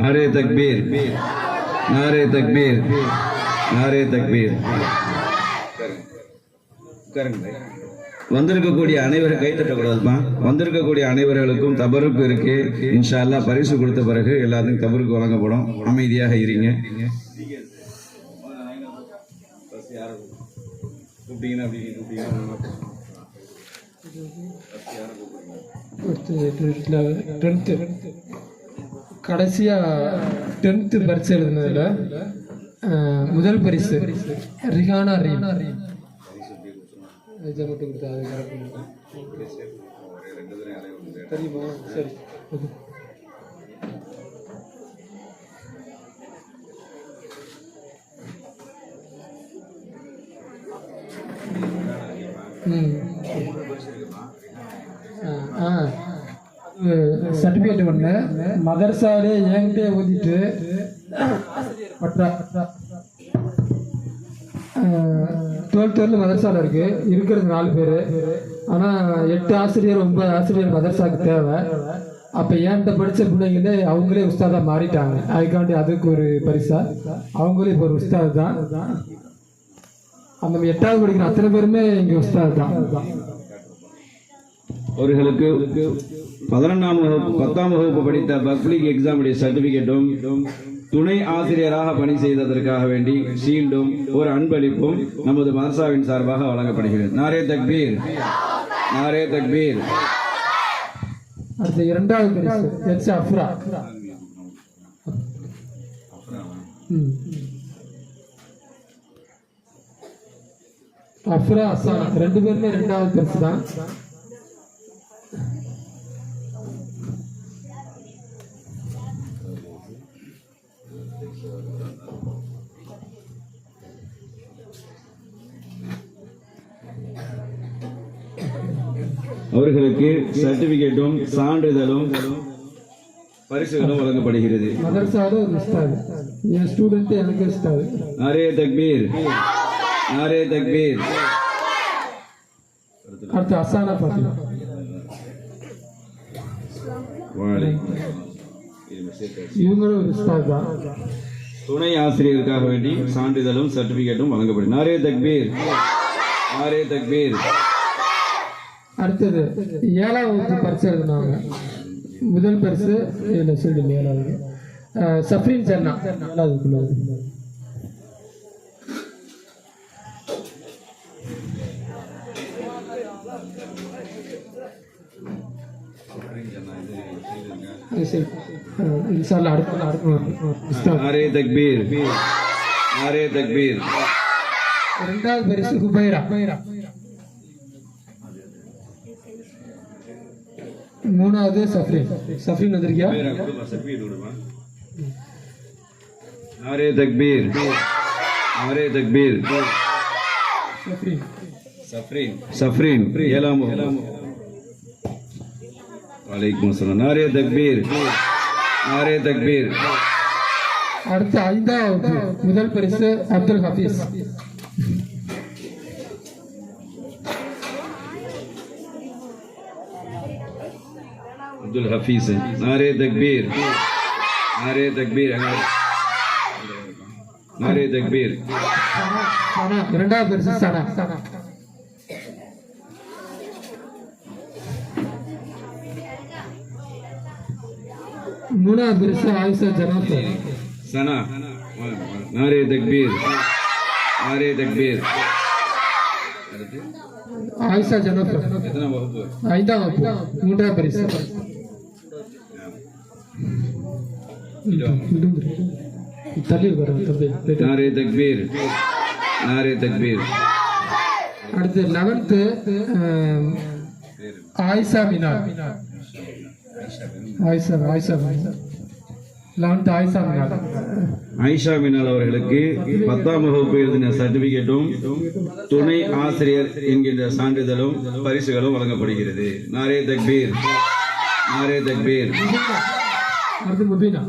नारे तकबीर, नारे तकबीर, नारे तकबीर. வந்திருக்கக்கூடிய அனைவரும் கை தட்டக்கூடாதுமா. வந்திருக்கக்கூடிய அனைவர்களுக்கும் தபருக்கு இருக்கு. இன்ஷா அல்லாஹ் பரிசு கொடுத்த பிறகு எல்லாத்துக்கும் தபருக்கு வழங்கப்படும். அமைதியாக இருங்க. கடைசியாக 10th பரிசு எழுதுனதுல முதல் பரிசு ரிஹானா ரீம் மட்டும் கொடுத்தா அது தெரியுமா? சரி, சர்டிஃபிகேட் ஒன்று மதர்சாலே என்கிட்டே ஊதிட்டு மற்ற 12th மதர்சாவில் இருக்கிறது 4 பேர். ஆனால் 8 ஆசிரியர் 9 ஆசிரியர் மதர்சாவுக்கு தேவை. அப்போ என்கிட்ட படித்த பிள்ளைங்களே அவங்களே உஸ்தாதாக மாறிட்டாங்க. அதுக்காண்டி அதுக்கு ஒரு பரிசா அவங்களே இப்போ ஒரு உஸ்தாது தான். அந்த 8வது படிக்கிற அத்தனை பேருமே இங்கே உஸ்தாது தான். அவர்களுக்கு 11ஆம் வகுப்பு 10ஆம் வகுப்பு படித்த பப்ளிக் எக்ஸாமுடைய சர்டிபிகேட்டும் துணை ஆசிரியராக பணி செய்ததற்காக வேண்டி ஷீல்டும் ஒரு அன்பளிப்பும் நமது மதரசாவின் சார்பாக வழங்கப்படுகிறது. நாரே தக்பீர், நாரே தக்பீர். அடுத்த 2வது பரிசு எச் அஃப்ரா. அஃப்ரா அசானா 2 பேருமே 2வது பரிசு தான். அவர்களுக்கு சர்டிபிகேட்டும் சான்றிதழும் பரிசுகளும் வழங்கப்படுகிறது. மதரசால உஸ்தாது, என் ஸ்டூடெண்ட் எனக்கு உஸ்தாது. நாரே தக்பீர், நாரே தக்பீர். அடுத்து அசானா பாத்திமா. இவங்களும் ஒரு உஸ்தாது தான். துணை ஆசிரியருக்காக வேண்டி சான்றிதழும் சர்டிபிகேட்டும் வழங்கப்படும். நாரே தக்பீர், நாரே தக்பீர். அடுத்தது 7வது பரிசு எழுதினாங்க. முதல் பரிசு சொல்லி 7வது சஃப்ரீன் சன்னா 7வது. நாரே தக்பீர், நாரே தக்பீர். 2வது பரிசு ஹுபைரா. 3வது சஃப்ரீன். சஃப்ரீன் வந்திருக்கியா? நாரே தக்பீர், நாரே தக்பீர். சஃப்ரீன், சஃப்ரீன், சஃப்ரீன். 7ஆம். வலைக்கும் அஸ்ஸலாம். நாரே தக்பீர், நாரே தக்பீர். அடுத்த 5வது முதல் பரிசு அப்துல் ஹபீஸ். அப்துல் ஹஃபீஸ். நாரே தக்பீர், நாரே தக்பீர், நாரே தக்பீர். இரண்டாவது பரிசு சனா. மூணாவது பரிசு ஆயிஷா ஜனாஃபர். சனா. நாரே தக்பீர், நாரே தக்பீர். ஆயிஷா ஜனாஃபர் எத்தனை வகுப்பு? 5ஆம் வகுப்பு. மூன்றாவது பரிசு தள்ளி வர தம்பி. நாரே தக்பீர், நாரே தக்பீர். அடுத்து 11th ஆயிஷா மினால். ஆயிஷா 11th ஆயிஷா மினால். ஆயிஷா மினால் அவர்களுக்கு 10ஆம் வகுப்பு எழுதின சர்டிபிகேட்டும் துணை ஆசிரியர் என்கின்ற சான்றிதழும் பரிசுகளும் வழங்கப்படுகிறது. நாரே தக்பீர், நாரே தக்பீர். அடுத்து முபீனா.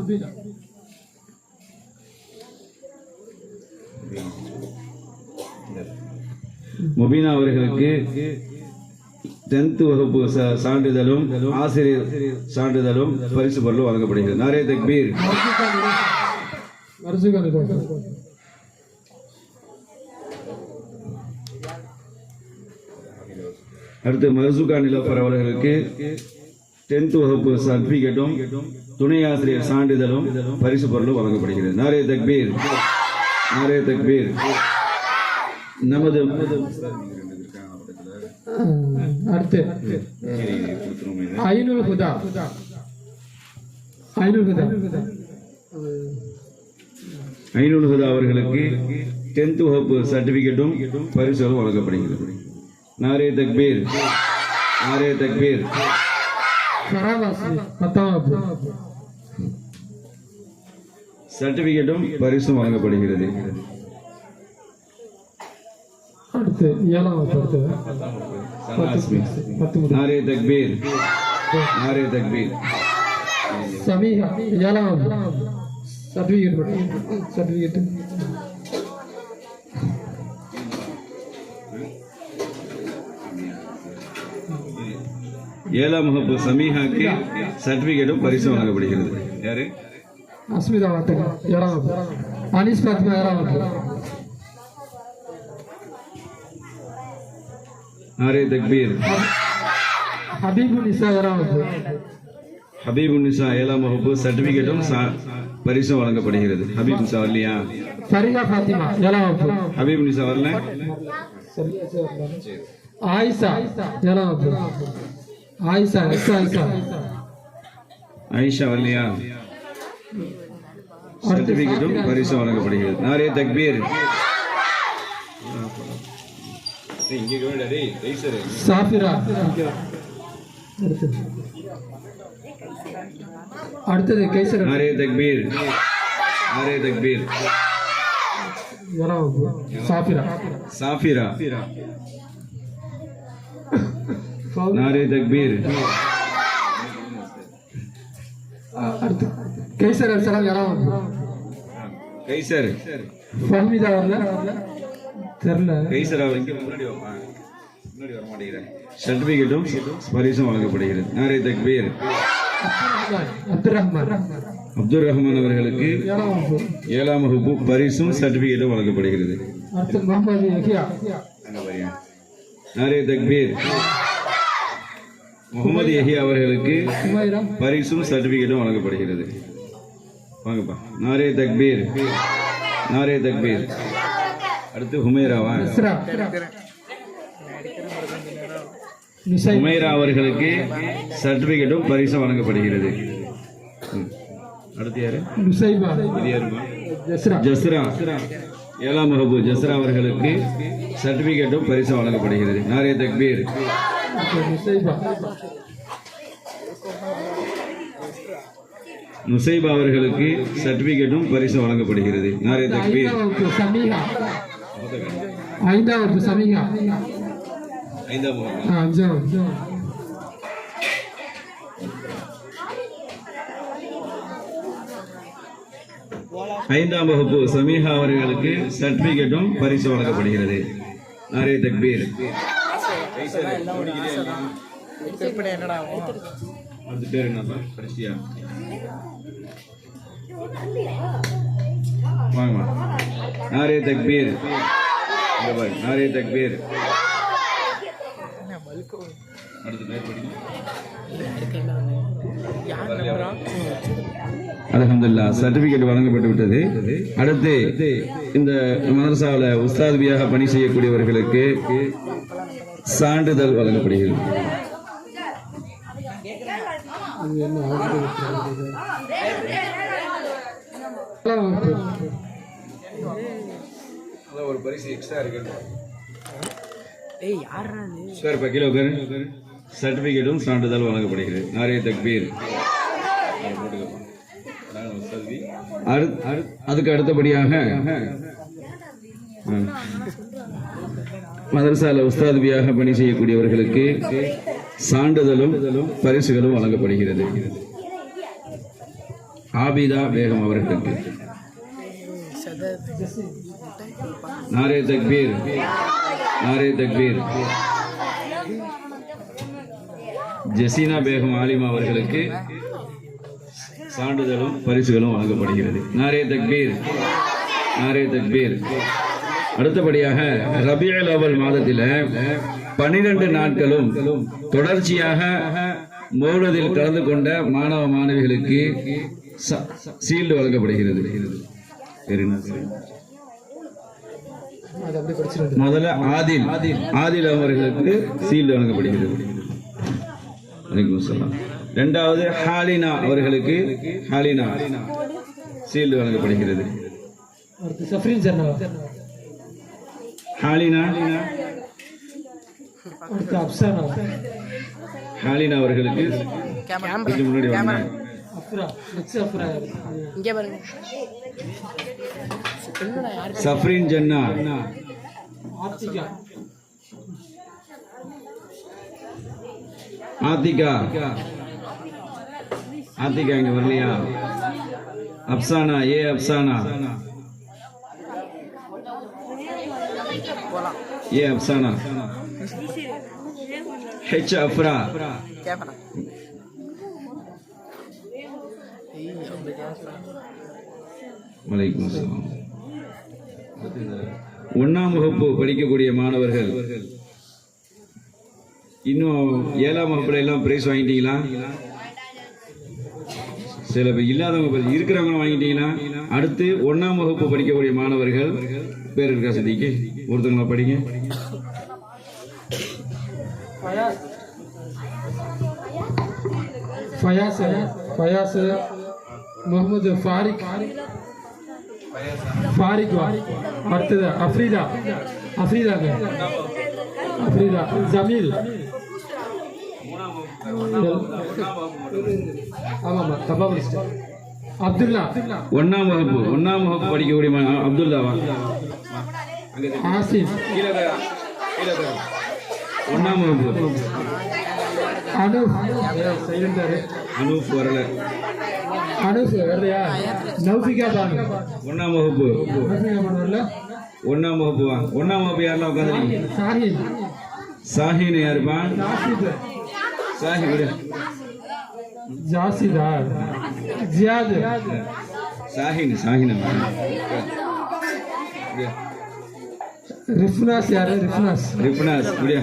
முபீனா அவர்களுக்கு 10th வகுப்பு சான்றிதழும் ஆசிரியர் சான்றிதழும் பரிசு பொருளும் வழங்கப்படுகிறது. நாரே தக்பீர். அடுத்து மர்சுகா நிலப்பர் அவர்களுக்கு 10th வகுப்பு சர்டிபிகேட்டும் துணை ஆசிரியர் சான்றிதழும் பரிசு பொருளும் வழங்கப்படுகிறது. நாரே தக்பீர், நாரே தக்பீர். நமது அடுத்து ஐநூல் ஹுதா. ஐநூல் ஹுதா. ஐநூல் ஹுதா அவர்களுக்கு 10th வகுப்பு சர்டிபிகேட்டும் பரிசுகளும் வழங்கப்படுகிறது. நாரே தக்பீர், நாரே தக்பீர். சராவாசி 10ஆம் வகுப்பு. சர்டிபிகேட்டும் பரிசும் வழங்கப்படுகிறது. அடுத்து 7ஆம் வகுப்பு. நாரே தக்பீர், நாரே தக்பீர். சமீஹா 7ஆம் வகுப்பு. சர்டிபிகேட் 7ஆம் வகுப்பு சமீஹாக்கு சர்டிபிகேட்டும் பரிசும் வழங்கப்படுகிறது. யாரு? அஸ்மிதா வாட்டர் 7ஆம் வகுப்பு. அனீஸ் பாத்மா 7ஆம் வகுப்பு. நாரே தக்பீர். ஹபீபுன் நிசா 7ஆம் வகுப்பு. ஹபீபுன் நிசா 7ஆம் வகுப்பு சர்டிபிகேட்டும் பரிசும் வழங்கப்படுகிறது. ஹபீப் நிசா வரலையா? ஃபரிகா ஃபாத்திமா 7ஆம் வகுப்பு. ஹபீப் நிசா வரல? ஆயிஷா 7ஆம் வகுப்பு. ஆயிஷா ஆயிஷா வரலையா? சர்டிபிகேட்டும் பரிசும் வழங்கப்படுகிறது. நாரே தக்பீர். சாஃபிரா. அடுத்தது கைசர். நாரே தக்பீர், நாரே தக்பீர். சாஃபிரா. சாஃபிரா. நாரே தக்பீர். அடுத்து கைசர் அல்சலாம் 7ஆம் வகுப்பு. கைசர். ஃபஹ்மிதா வரல தெரியல. கைசர் அவருக்கு முன்னாடி வர மாட்டேங்கிறேன். சர்டிபிகேட்டும் பரிசும் வழங்கப்படுகிறது. நாரே தக்பீர். அப்துல் ரஹ்மான். அப்துல் ரஹ்மான் அவர்களுக்கு 7ஆம் வகுப்பு பரிசும் சர்டிபிகேட்டும் வழங்கப்படுகிறது. அடுத்து முகமது யஹ்யா. நாரே தக்பீர். முகமது யஹ்யா அவர்களுக்கு பரிசும் சர்டிபிகேட்டும் வழங்கப்படுகிறது. வாங்கப்பா. நாரே தக்பீர், நாரே தக்பீர். அடுத்து ஹுமைராவா? ஹுமைரா அவர்களுக்கு சர்டிபிகேட்டும் பரிசும் வழங்கப்படுகிறது. அடுத்து யாரு? இது யாருமா? ஜஸ்ரா. 7ஆம் வகுப்பு ஜஸ்ரா அவர்களுக்கு சர்டிபிகேட்டும் பரிசும் வழங்கப்படுகிறது. நாரே தக்பீர். நுசைபா அவர்களுக்கு சர்டிபிகேட்டும் பரிசும் வழங்கப்படுகிறது. நாரே தக்பீர். 5ஆம் வகுப்பு சமீஹா. 5ஆம் வகுப்பு. 5ஆம் வகுப்பு சமீஹா அவர்களுக்கு சர்டிபிகேட்டும் பரிசு வழங்கப்படுகிறது. நாரே தக்பீர். அது பேர் என்னப்பா கடைசியா வாங்கம்மா நாரே தக்பீர் இங்க பாரு நாரே தக்பீர் அடுத்த பேர் படிங்க அல்ஹம்துலில்லாஹ் சர்டிபிகேட் வழங்கப்பட்டு விட்டது. அடுத்து இந்த மதரசாவில் உஸ்தாதியாக பணி செய்யக்கூடியவர்களுக்கு சான்றிதழ் வழங்கப்படுகிறது. ஒரு பரிசு எக்ஸ்ட்ரா இருக்கு. சர்டிபிகேட்டும் சான்றிதழ் வழங்கப்படுகிறது. நாரே தக்பீர். அதுக்கு அடுத்தபடியாக மதரசால உஸ்தாதியாக பணி செய்யக்கூடியவர்களுக்கு சான்றிதழும் பரிசுகளும் வழங்கப்படுகிறது. ஆபிதா பேகம் அவர்களுக்கு நாரே தக்பீர் நாரே தக்பீர். ஜெசீனா பேகம் ஆலிமா அவர்களுக்கு சான்றிதழும் பரிசுகளும் வழங்கப்படுகிறது. நாரே தக்பீர் நாரே தக்பீர். அடுத்தபடியாக ரபியுல் அவ்வல் மாதத்தில் 12 நாட்களும் தொடர்ச்சியாக மௌலதில் கலந்து கொண்ட மாணவ மாணவிகளுக்கு சீல்டு வழங்கப்படுகிறது. முதல்ல ஆதில் அவர்களுக்கு சீல்டு வழங்கப்படுகிறது. இரண்டாவது ஹாலினா அவர்களுக்கு சீல்டு வழங்கப்படுகிறது. ஹாலினா அவர்களுக்கு முன்னாடி சஃப்ரின் ஜன்னா ஆத்திகா இங்க வரலையா? அப்சானா அப்சானா அப்சானா ஹெச் அஃப்ரா வலைக்கும் அஸ்ஸலாம். 1ஆம் வகுப்பு படிக்கக்கூடிய மாணவர்கள் இன்னும் 7ஆம் வகுப்புல எல்லாம் பிரைஸ் வாங்கிட்டீங்களா? சில பேர் இல்லாதவங்க இருக்கிறவங்க வாங்கிட்டீங்களா? அடுத்து 1ஆம் வகுப்பு படிக்கக்கூடிய மாணவர்கள் பேர் இருக்கா? சதிக்கு ஒருத்தவங்களா படிங்க. ஃபயாஸ் முகமது ஃபாரிக் அடுத்தது அஃப்ரீதா ஜமீல். ஆமாம் தபாப் அப்துல்லா 1ஆம் வகுப்பு படிக்கக்கூடிய அப்துல்லாவா? ஆசிப் 1ஆம் வகுப்பு. அனூப் வரல. நௌஃபிகா பானு 1ஆம் வகுப்பு. 1ஆம் வகுப்பு வா. 1ஆம் வகுப்பு யாரெல்லாம் உட்காந்துருக்கீங்க? சாஹின் யாருப்பா? சாஹிப் ஜாசிதா ஜியாத் சாஹின் ரிஃப்னாஸ் யாரு? ரிஃப்னாஸ் முடியா?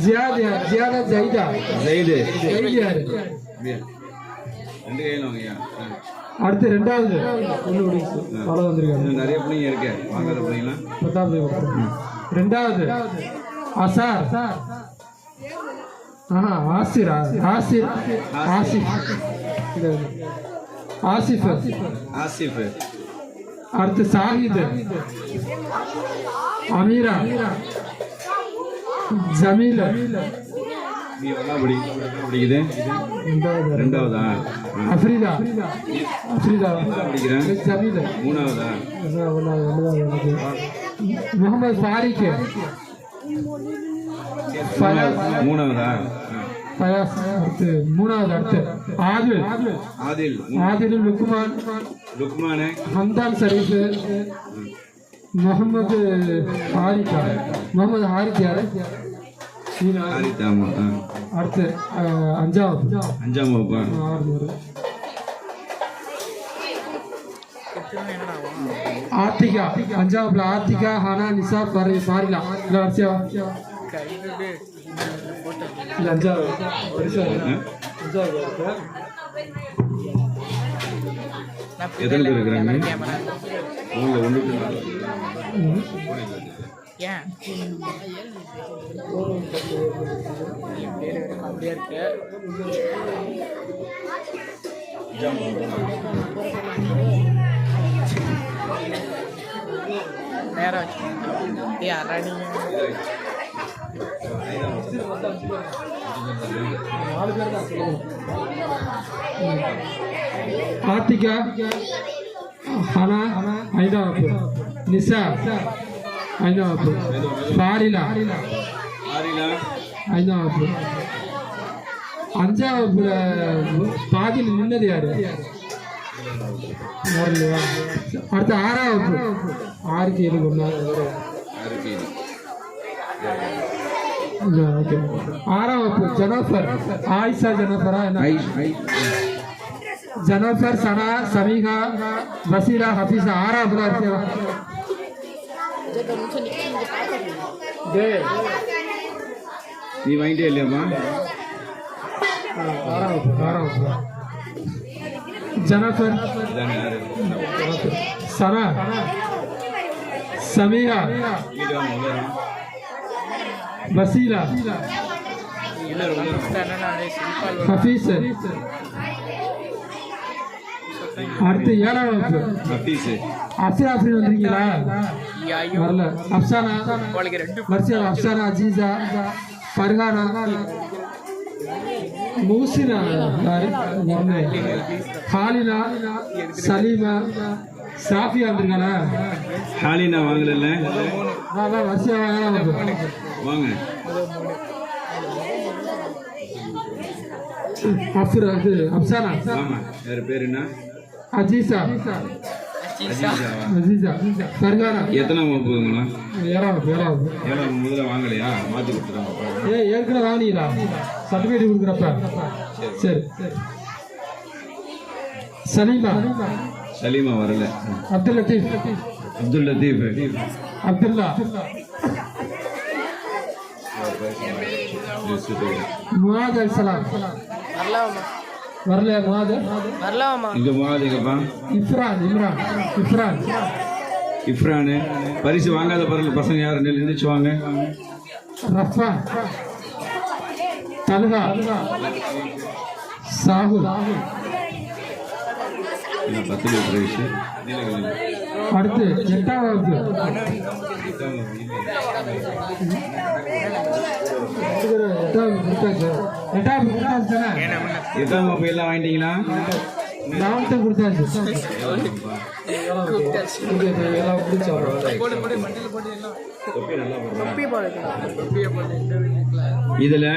ஜியாதா ஜெயிது யாரு? 2 கையில வாங்கயா. அடுத்து 2வது நிறைய பிள்ளைங்க இருக்கு. வாங்காத பிள்ளைங்களா? 2வது அசார் ஆசிஃப். அடுத்து சாஹித் அமீரா ஜமீல். நீ எவ்வளோ படிக்குது? 2ஆவதா? அஃப்ரீதா படிக்கிறேன். ஜமீல் 3ஆவதா? முகமது ஃபாரிக் 3ஆவதா? ஃபயாஸ் அடுத்து 3வது. அடுத்து ஆதில் லுக்மான் ஹம்தான் ஷரீஃப் முகமது ஹாரித் யாரு? ஹாரித். ஆமா. அடுத்து அஞ்சாவது 5ஆம் வகுப்பா? 600. ஆத்திகா 5ஆவதுல ஆத்திகா ஹனா நிசா பாரிலா இல்ல வரிசையா இல்ல 5ஆவது வரிசை 5ஆவது இருக்கு. எத்தனை பேர் இருக்கிறாங்க? ஒன்று ஆத்திகா ஹனா 5ஆவது நிசா 5ஆவது பாரிலா 5ஆவது 5ஆவதுல பாதியில் நின்னது யாரு? வரலையா? அடுத்து 6ஆவது 6க்கு 7 ஒன்றாவது. ஓகே 6ஆவது ஜனஃபர் ஆயிஷா ஜனஃபரா என்ன? ஜனஃபர் சனா சமீகா வசீரா ஹஃபீஸா 6ஆவதுல இருக்கு. நீ வாங்கிட்டே இல்லையாப்பா? 6ஆவது ஜனஃபர் சனா சமீகா வசீலா ஹஃபீஸ். அடுத்து 7ஆவது அப்சராஃபின் வந்திருக்கீங்களா? வரல. அப்சானா வரிசையா அப்சானா அஜீசா ஃபர்ஹானா மூசினா ஹாலினா சலீமா சாஃபியா வந்திருக்காளா? ஹாலினா வாங்கல. வரிசையா வாங்க. அப்சானா யார் பேர் என்ன? அஜீசா அஜீசா ஃபர்ஹானா. எத்தனாம் வகுப்புங்களா? 7ஆவது. முதல்ல வாங்கலையா? மாற்றி கொடுத்துருவாங்க. ஏற்கனவே வாங்கினீங்களா சர்டிஃபிகேட் கொடுக்குறப்ப? சரி. சலீமா வரல. அப்துல் லத்தீப் அப்துல்லா முவாத் அல்சலாம் வரல. இங்க முவாதுங்கப்பா. இஃப்ரானு பரிசு வாங்காத பசங்க யாரு? எழுந்திரிச்சு வாங்க. ரஃபா தல்ஹா சாகுல் 10 பரிசு. அடுத்து 8ஆவது எட்டாம் வகுப்பு எல்லாம் வாங்கிட்டீங்களா? நாமத்தை கொடுத்தாச்சு. இதுல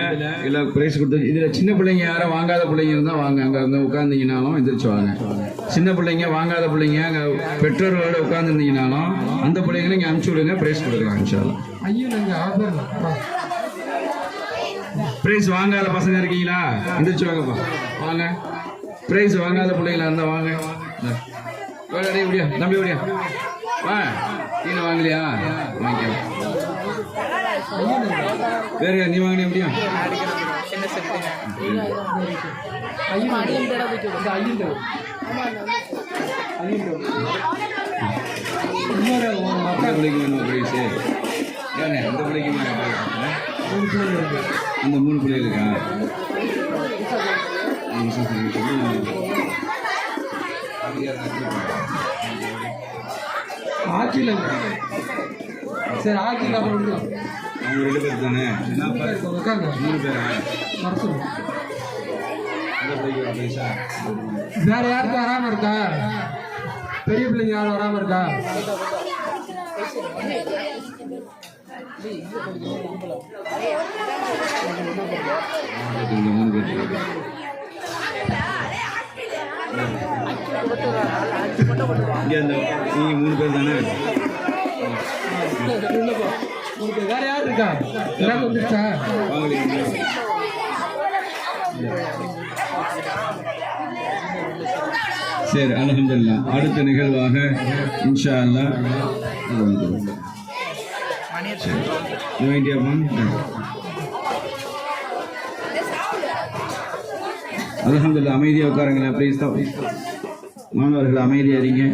பிரைஸ் கொடுத்து இதுல சின்ன பிள்ளைங்க யாரும் வாங்காத பிள்ளைங்க இருந்தா வாங்க. அங்க வந்து உட்கார்ந்தீங்கனாலும் எந்திரிச்சு வாங்க. சின்ன பிள்ளைங்க வாங்காத பிள்ளைங்க அங்க பெற்றோர்களோட உட்கார்ந்துருந்தீங்கனாலும் அந்த பிள்ளைங்களை இங்க அனுப்பிச்சு விடுங்க. பிரைஸ் கொடுக்கலாம் இன்ஷால்லா. பிரைஸ் வாங்காத பசங்க இருக்கீங்களா? எந்திரிச்சு வாங்கப்பா. வாங்க. பிரைஸ் வாங்காத பிள்ளைங்களா இருந்தா வாங்க. முடியா தம்பி முடியா வா. நீங்க வாங்கலையா? வாங்கிக்கலாம். வேற நீ வாங்கினியா? முடியும். பிள்ளைக்கு வேணும் பிரைஸ். ஏன்னா அந்த பிள்ளைக்கு அந்த 3 பிள்ளை இருக்கா? ஆக்கில சரி ஆக்கில அவங்க 2 பேர் தானே? 3 பேரா? வேற யாருக்கும் வராம இருக்கா? பெரிய பிள்ளைங்க யாரும் வராம இருக்கா? இங்க நீங்க 3 பேர் தானே? வேற யாரு இருக்கா? எல்லாரும் வந்துருச்சா? சரி, அல்ஹம்துலில்லாஹ். அடுத்த நிகழ்வாக இன்ஷா அல்லாஹ் அல்ஹம்துலில்லாஹ். அமைதியாக உட்காருங்களேன் ப்ளீஸ். மாணவர்கள் அமைதியாக இருங்க.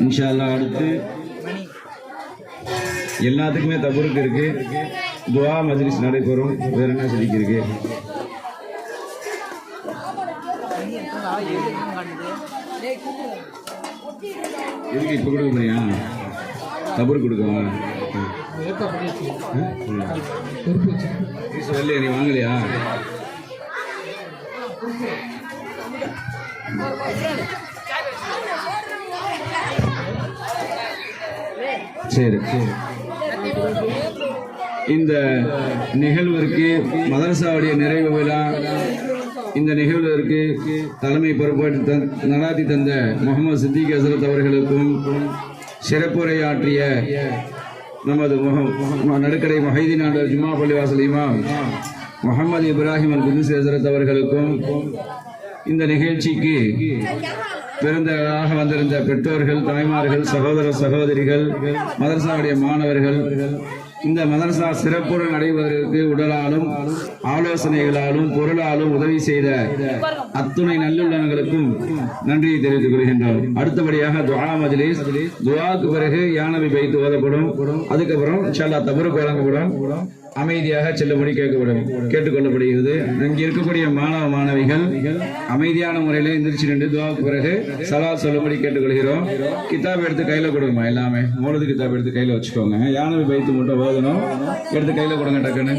இன்ஷா அல்லாஹ் அடுத்து எல்லாத்துக்குமே தபுருக்கு இருக்கு. துஆ மஜ்லிஸ் நடைபெறும். வேற என்ன சொல்லிக்கு இருக்கு? எதுக்கு இப்போ கொடுக்க போறியா? தபுருக்கு கொடுக்கவா? வரலையா? நீ வாங்கலையா? சரி சரி. இந்த நிகழ்விற்கு மதரசாவுடைய நிறைவு விழா, இந்த நிகழ்விற்கு தலைமை பொறுப்பேற்று நடாத்தி தந்த முகமது சித்திக் ஹசரத் அவர்களுக்கும் சிறப்புரையாற்றிய நமது நடுக்கரை மஹைதீன் ஆண்டவர் ஜும்மா பள்ளிவாசல் இமாம் முகமது இப்ராஹிம் அல் குதுசி ஹசரத் அவர்களுக்கும் இந்த நிகழ்ச்சிக்கு பிறந்தவர்களாக வந்திருந்த பெற்றோர்கள், தாய்மார்கள், சகோதர சகோதரிகள், மதரசாவுடைய மாணவர்கள், இந்த மதரசா சிறப்புடன் நடைபெறுவதற்கு உடலாலும் ஆலோசனைகளாலும் பொருளாலும் உதவி செய்த அத்துணை நல்லுள்ளங்களுக்கும் நன்றியை தெரிவித்துக் கொள்கின்றோம். அடுத்தபடியாக துஆ மஜ்லிஸ், துஆக்கு பிறகு யானபி பைத்து ஓதப்படும். அதுக்கப்புறம் இன்ஷா அல்லாஹ் தபருக்கு வழங்கப்படும். அமைதியாக செல்லும்படி கேட்டுக்கொள்ளப்படுகிறது. இங்கே இருக்கக்கூடிய மாணவ மாணவிகள் அமைதியான முறையில் எந்திரிச்சு நின்று துஆக்கு பிறகு சலாத் சொல்லும்படி கேட்டுக்கொள்கிறோம். கிதாப் எடுத்து கையில கொடுங்கம்மா. எல்லாமே மௌலூது கிதாப் எடுத்து கையில வச்சுக்கோங்க. யானபி பைத்து மட்டும் ஓதணும். எடுத்து கையில கொடுங்க டக்குன்னு.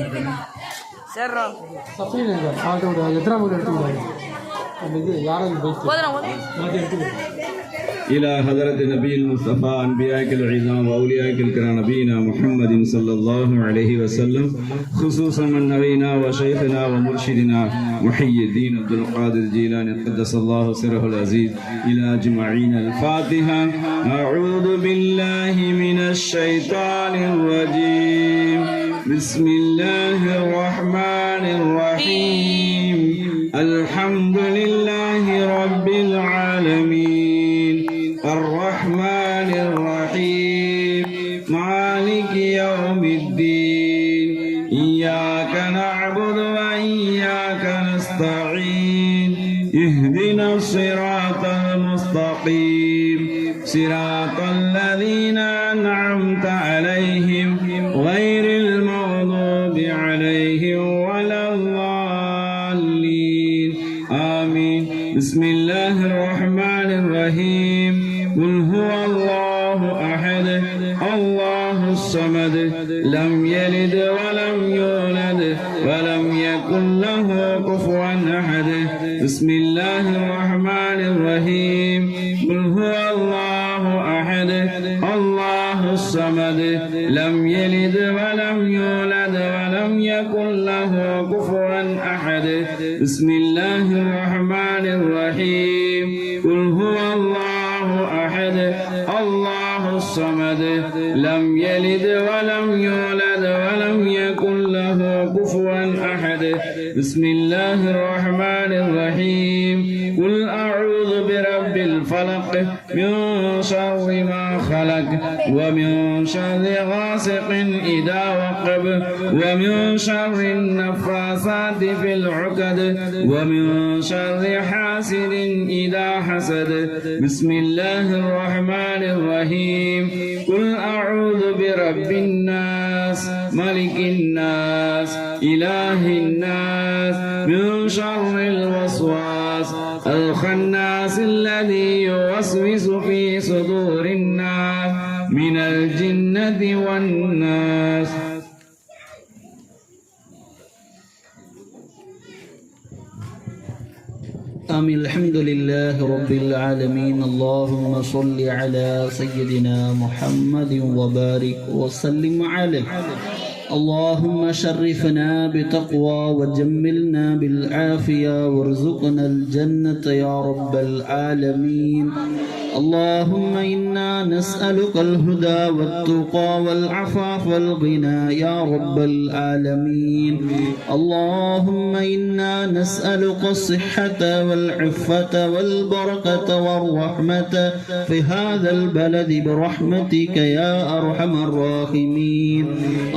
إلى حضرة النبي المصطفى أنبياء العظام وأولياء الكرام نبينا محمد صلى الله عليه وسلم، خصوصا من نبينا وشيخنا ومرشدنا محي الدين عبد القادر الجيلاني قدس الله سره العزيز. إلى أجمعين الفاتحة. أعوذ بالله من الشيطان الرجيم. بسم الله الرحمن الرحيم. الحمد لله رب العالمين الرحمن الرحيم مالك يوم الدين. إياك نعبد وإياك نستعين. اهدنا الصراط المستقيم صراط الذين أنعمت عليهم غير المغضوب عليهم ولا الضالين. آمين. بسم الله الرحمن الرحيم. قل هو الله أحد الله الصمد لم يلد ولم يولد ولم يكن له كفوا أحد. بسم الله الرحمن الرحيم. قل هو الله أحد الله الصمد لم يلد ولم يولد ولم يكن له كفوا أحد. بسم الله الرحمن الرحيم. قل هو الله أحد الله الصمد لم يلد ولم يولد ولم يكن له كفوا أحد. بسم الله الرحمن الرحيم. قل أعوذ برب الفلق من شر ما خلق ومن شر غاسق إذا وقب ومن شر النفاثات في العقد ومن شر حاسد إذا حسد. بسم الله الرحمن الرحيم. قل أعوذ برب الناس ملك الناس إله الناس من شر الوسواس الخناس الذي يوسوس في صدور الناس من الجنة والناس. آمين. الحمد لله رب العالمين. اللهم صل على سيدنا محمد وبارك وسلم عليه. اللهم شرفنا بتقوى وجملنا بالعافية وارزقنا الجنة يا رب العالمين. اللهم إنا نسألك الهدى والتقى والعفاف والغنى يا رب العالمين. اللهم إنا نسألك الصحة والعفة والبركة والرحمة في هذا البلد برحمتك يا أرحم الراحمين.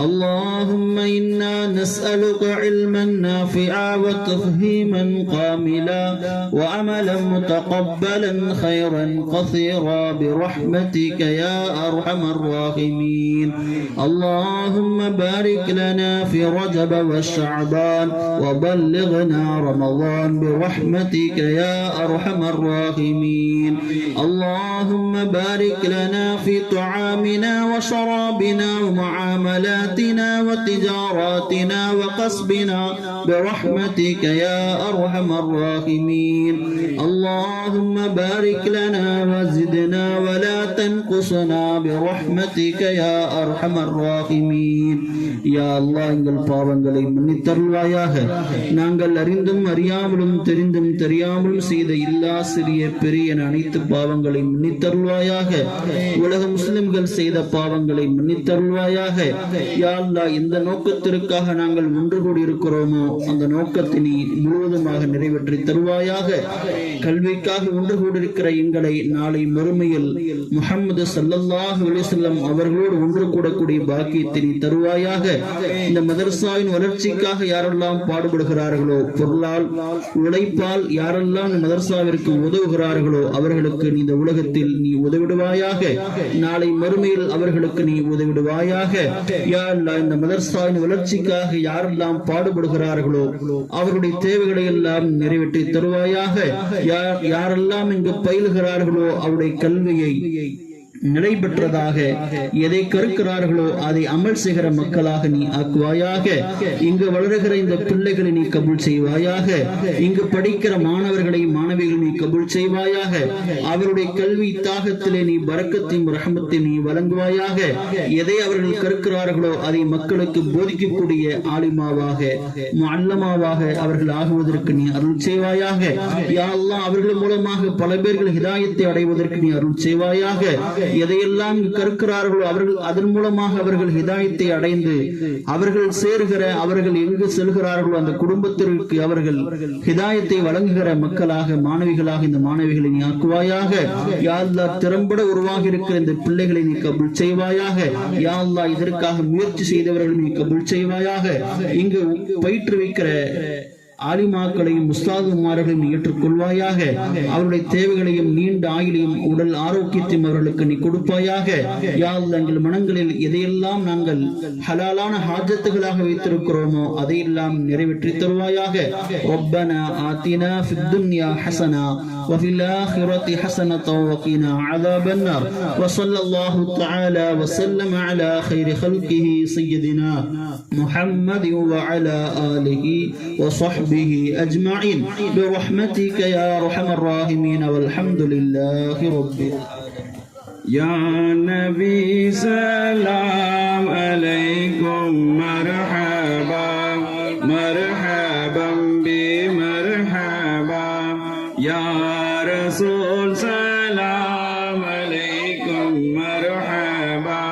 اللهم إنا نسألك علما نافعا وتفهيما كاملا وعملا متقبلا خيرا كثيرا برحمتك يا أرحم الراحمين. اللهم بارك لنا في رجب والشعبان وبلغنا رمضان برحمتك يا أرحم الراحمين. اللهم بارك لنا في طعامنا وشرابنا ومعاملاتنا وتجاراتنا وقصبنا برحمتك يا أرحم الراحمين. اللهم بارك لنا وزدنا ولا تنقصنا برحمتك يا أرحم الراحمين. يا الله எங்கள் பாவங்களை மன்னித்தருள்வாயாக. நாங்கள் அறிந்தும் அறியாமலும் தெரிந்தும் தெரியாமலும் செய்த எல்லா சிறிய பெரிய அனைத்து பாவங்களை மன்னித்தருள்வாயாக. உலக முஸ்லிம்கள் செய்த பாவங்களை மன்னித்தருள்வாயாக. யா அல்லாஹ் இந்த நோக்கத்திற்காக நாங்கள் ஒன்று கூடி இருக்கிறோமோ அந்த நோக்கத்தை நீ முழுவதுமாக நிறைவேற்றி தருவாயாக. கல்விக்காக ஒன்று கூடியிருக்கிற எங்களை நாளை மறுமையில் முஹம்மது ஸல்லல்லாஹு அலைஹி வஸல்லம் அவர்களோடு ஒன்று கூடக்கூடிய பாக்கியத்தை நீ தருவாயாக. இந்த மதரசாவின் வளர்ச்சிக்காக யாரெல்லாம் பாடுபடுகிறார்களோ, பொருளால் உழைப்பால் யாரெல்லாம் இந்த மதரசாவிற்கு உதவுகிறார்களோ அவர்களுக்கு நீ இந்த உலகத்தில் நீ உதவிடுவாயாக. நாளை மறுமையில் அவர்களுக்கு நீ உதவிடுவாயாக. யா அல்லாஹ் இந்த மதரசாவின் வளர்ச்சிக்காக யாரெல்லாம் பாடுபடுகிறார்களோ அவர்களுடைய தேவைகளை எல்லாம் நிறைவேற்றி தருவாயாக. யாரெல்லாம் இங்கு பயிலுகிறார்களோ அவருடைய கல்வியை நிலை பெற்றதாக எதை கற்கிறார்களோ அதை அமல் செய்கிற மக்களாக நீ ஆக்குவாயாக. இங்கு வளருகிற இந்த பிள்ளைகளை நீ கபூல் செய்வாயாக. இங்கு படிக்கிற மாணவர்களை மாணவிகளை நீ கபூல் செய்வாயாக. அவருடைய கல்வி தாகத்திலே நீ பரக்கத்தையும் ரஹமத்தையும் நீ வழங்குவாயாக. எதை அவர்கள் கற்கிறார்களோ அதை மக்களுக்கு போதிக்கக்கூடிய ஆலிமாவாக முஅல்லமாவாக அவர்கள் ஆகுவதற்கு நீ அருள் செய்வாயாக. யா அல்லாஹ் அவர்கள் மூலமாக பல பேர்கள் ஹிதாயத்தை அடைவதற்கு நீ அருள் செய்வாயாக. எதையெல்லாம் கற்கிறார்களோ அவர்கள் அதன் மூலமாக அவர்கள் ஹிதாயத்தை அடைந்து அவர்கள் சேருகிற அவர்கள் எங்கு செல்கிறார்களோ அந்த குடும்பத்திற்கு அவர்கள் ஹிதாயத்தை வழங்குகிற மக்களாக மாணவிகளாக இந்த மாணவிகளை நீ ஆக்குவாயாக. யா அல்லாஹ் திறம்பட உருவாகி இருக்கிற இந்த பிள்ளைகளை நீ கபூல் செய்வாயாக. யா அல்லாஹ் இதற்காக முயற்சி செய்தவர்கள் நீ கபூல் செய்வாயாக. இங்கு பயிற்றுவிக்கிற ஆலிமாக்களையும் முஸ்தாதுமார்களையும் ஏற்றுக்கொள்வாயாக. அவருடைய தேவைகளையும் நீண்ட ஆயுளையும் உடல் ஆரோக்கியத்தையும் அவர்களுக்கு நீ கொடுப்பாயாக. யா அல்லாஹ் எங்கள் மனங்களில் எதையெல்லாம் நாங்கள் ஹலாலான ஹாஜத்துகளாக வைத்திருக்கிறோமோ அதையெல்லாம் நிறைவேற்றி தருவாயாக. ரப்பனா ஆத்தினா ஃபித் துன்யா ஹஸனா وفي الآخرة حسنة وقنا عذاب النار وصلى الله تعالى وسلم على خير خلقه سيدنا محمد وعلى آله وصحبه أجمعين برحمتك يا أرحم الراحمين والحمد لله رب العالمين. يا نبي سلام عليكم مرحبا مرحبا بمرحبا يا رسول سلام عليكم مرحبا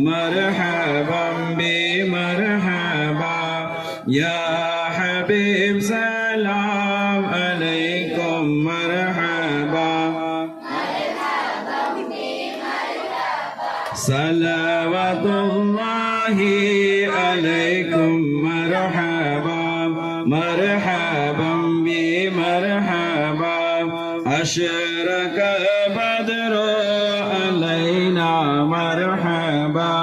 مرحبا بمرحبا يا حبيب سلام عليكم مرحبا صلوات الله عليكم مرحبا مرحبا بمرحبا أشرق بدر علينا مرحبا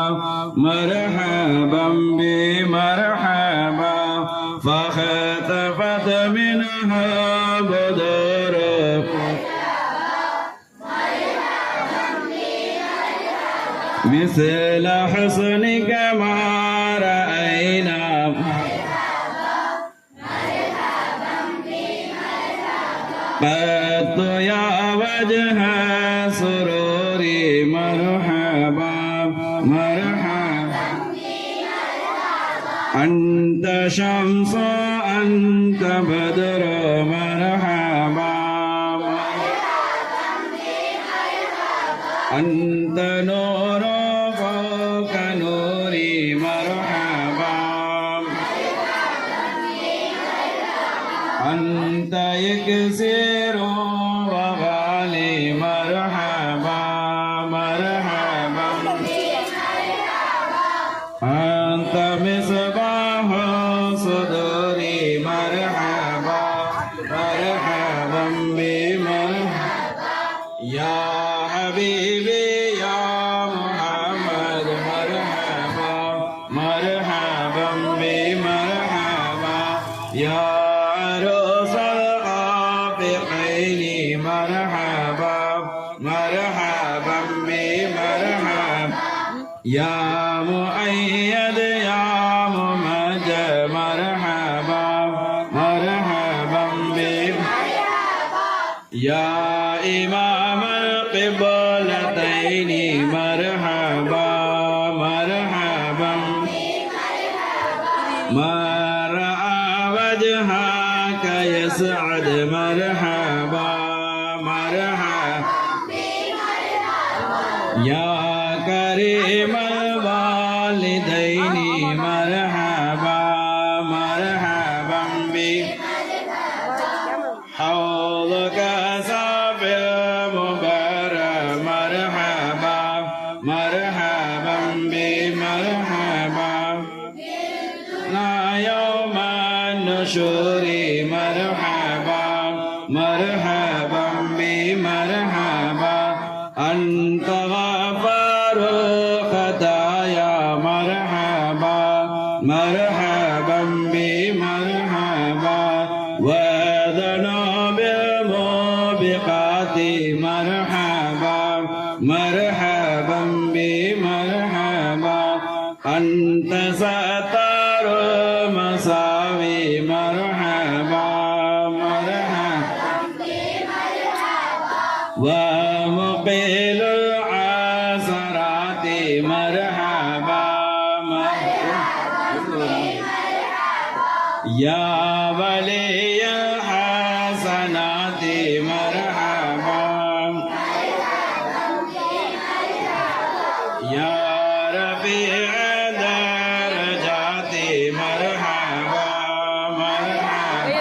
مرحبا بمرحبا فخطفت منها بدر مثل حسنك ما رأينا قط يا وجه سروري مرحبا مرحبا أنت شمس أنت بدر مرحبا أنت نور فوق نوري مرحبا أنت يكسر وغالي مرحبا مرحبا أنت مصباح صدوري مرحبا مرحبا بمرحبا يا حبيبي يا محمد مرحبا مرحبا بمرحبا يا عروس العافقين مرحبا مرحبا بمرحبا يا مؤيد يا ممجد مرحبا مرحبا بمرحبا يا إمام القبلتين مرحبا مرحبا ما رأى وجهك يسعد مرحبا مرحبا يا كريم الوالدين مرحبا مرحبا بك حوضك سافر مبارك مرحبا مرحبا بمرحبا لا يوم النشور مرحبا مرحبا بمرحبا أنت غفار خطايا مرحبا مرحبا بمرحبا وذنوب الموبقات مرحبا مرحبا بمرحبا أنت ستار مساوي مرحبا مرحبا ومقيل العثرات مرحبا مرحبا يا ولي الحسنات مرحبا يا رفيع الدرجات مرحبا مرحبا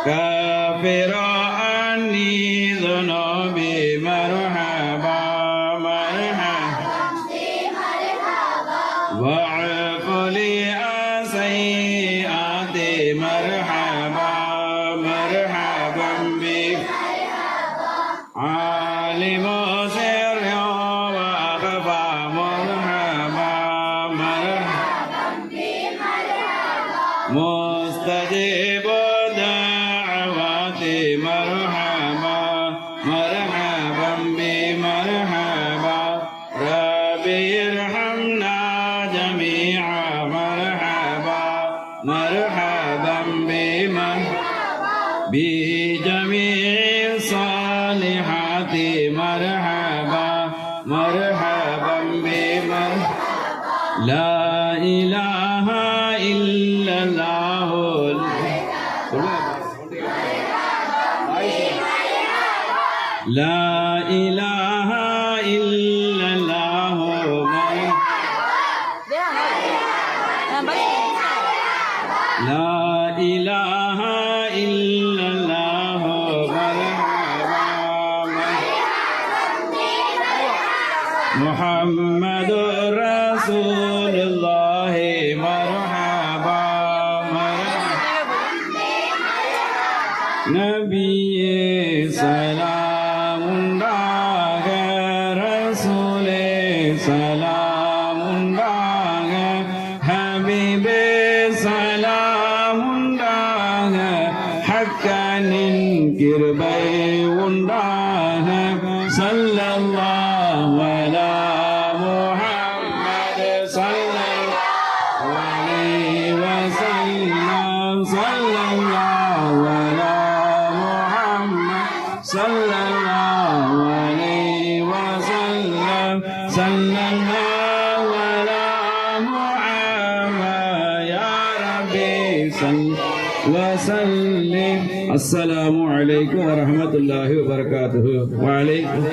كافر عني ذنوبي مرحبا مرحبا واعف لي سيئاتي مرحبا مرحبا بك عالم سر وأخفى مرحبا مرحبا مستجيب دعواتي مرحبا مرحبا بمرحبا ربي ارحمنا جميعا مرحبا مرحبا بجميع الصالحات مرحبا مرحبا لا إله إلا الله لا إله إلا الله لا إله إلا الله محمد رسول الله مرحبا مرحبا نبي سلام داغ رسول سلام داغ حبيب سلام داغ حقا கிருபை உண்டாக ஸல்லல்லாஹு அலா முஹம்மத் ஸல்லல்லாஹு அலைஹி வஸல்லம் ஸல்லல்லாஹு அலா முஹம்மத் ஸல்லல்லாஹு அலைஹி வஸல்லம் ஸல்லல்லாஹு அலா முஹம்மத் யா ரப்பி ஸல்லல்லாஹு وسلم. السلام عليكم ورحمة الله وبركاته. وعليكم.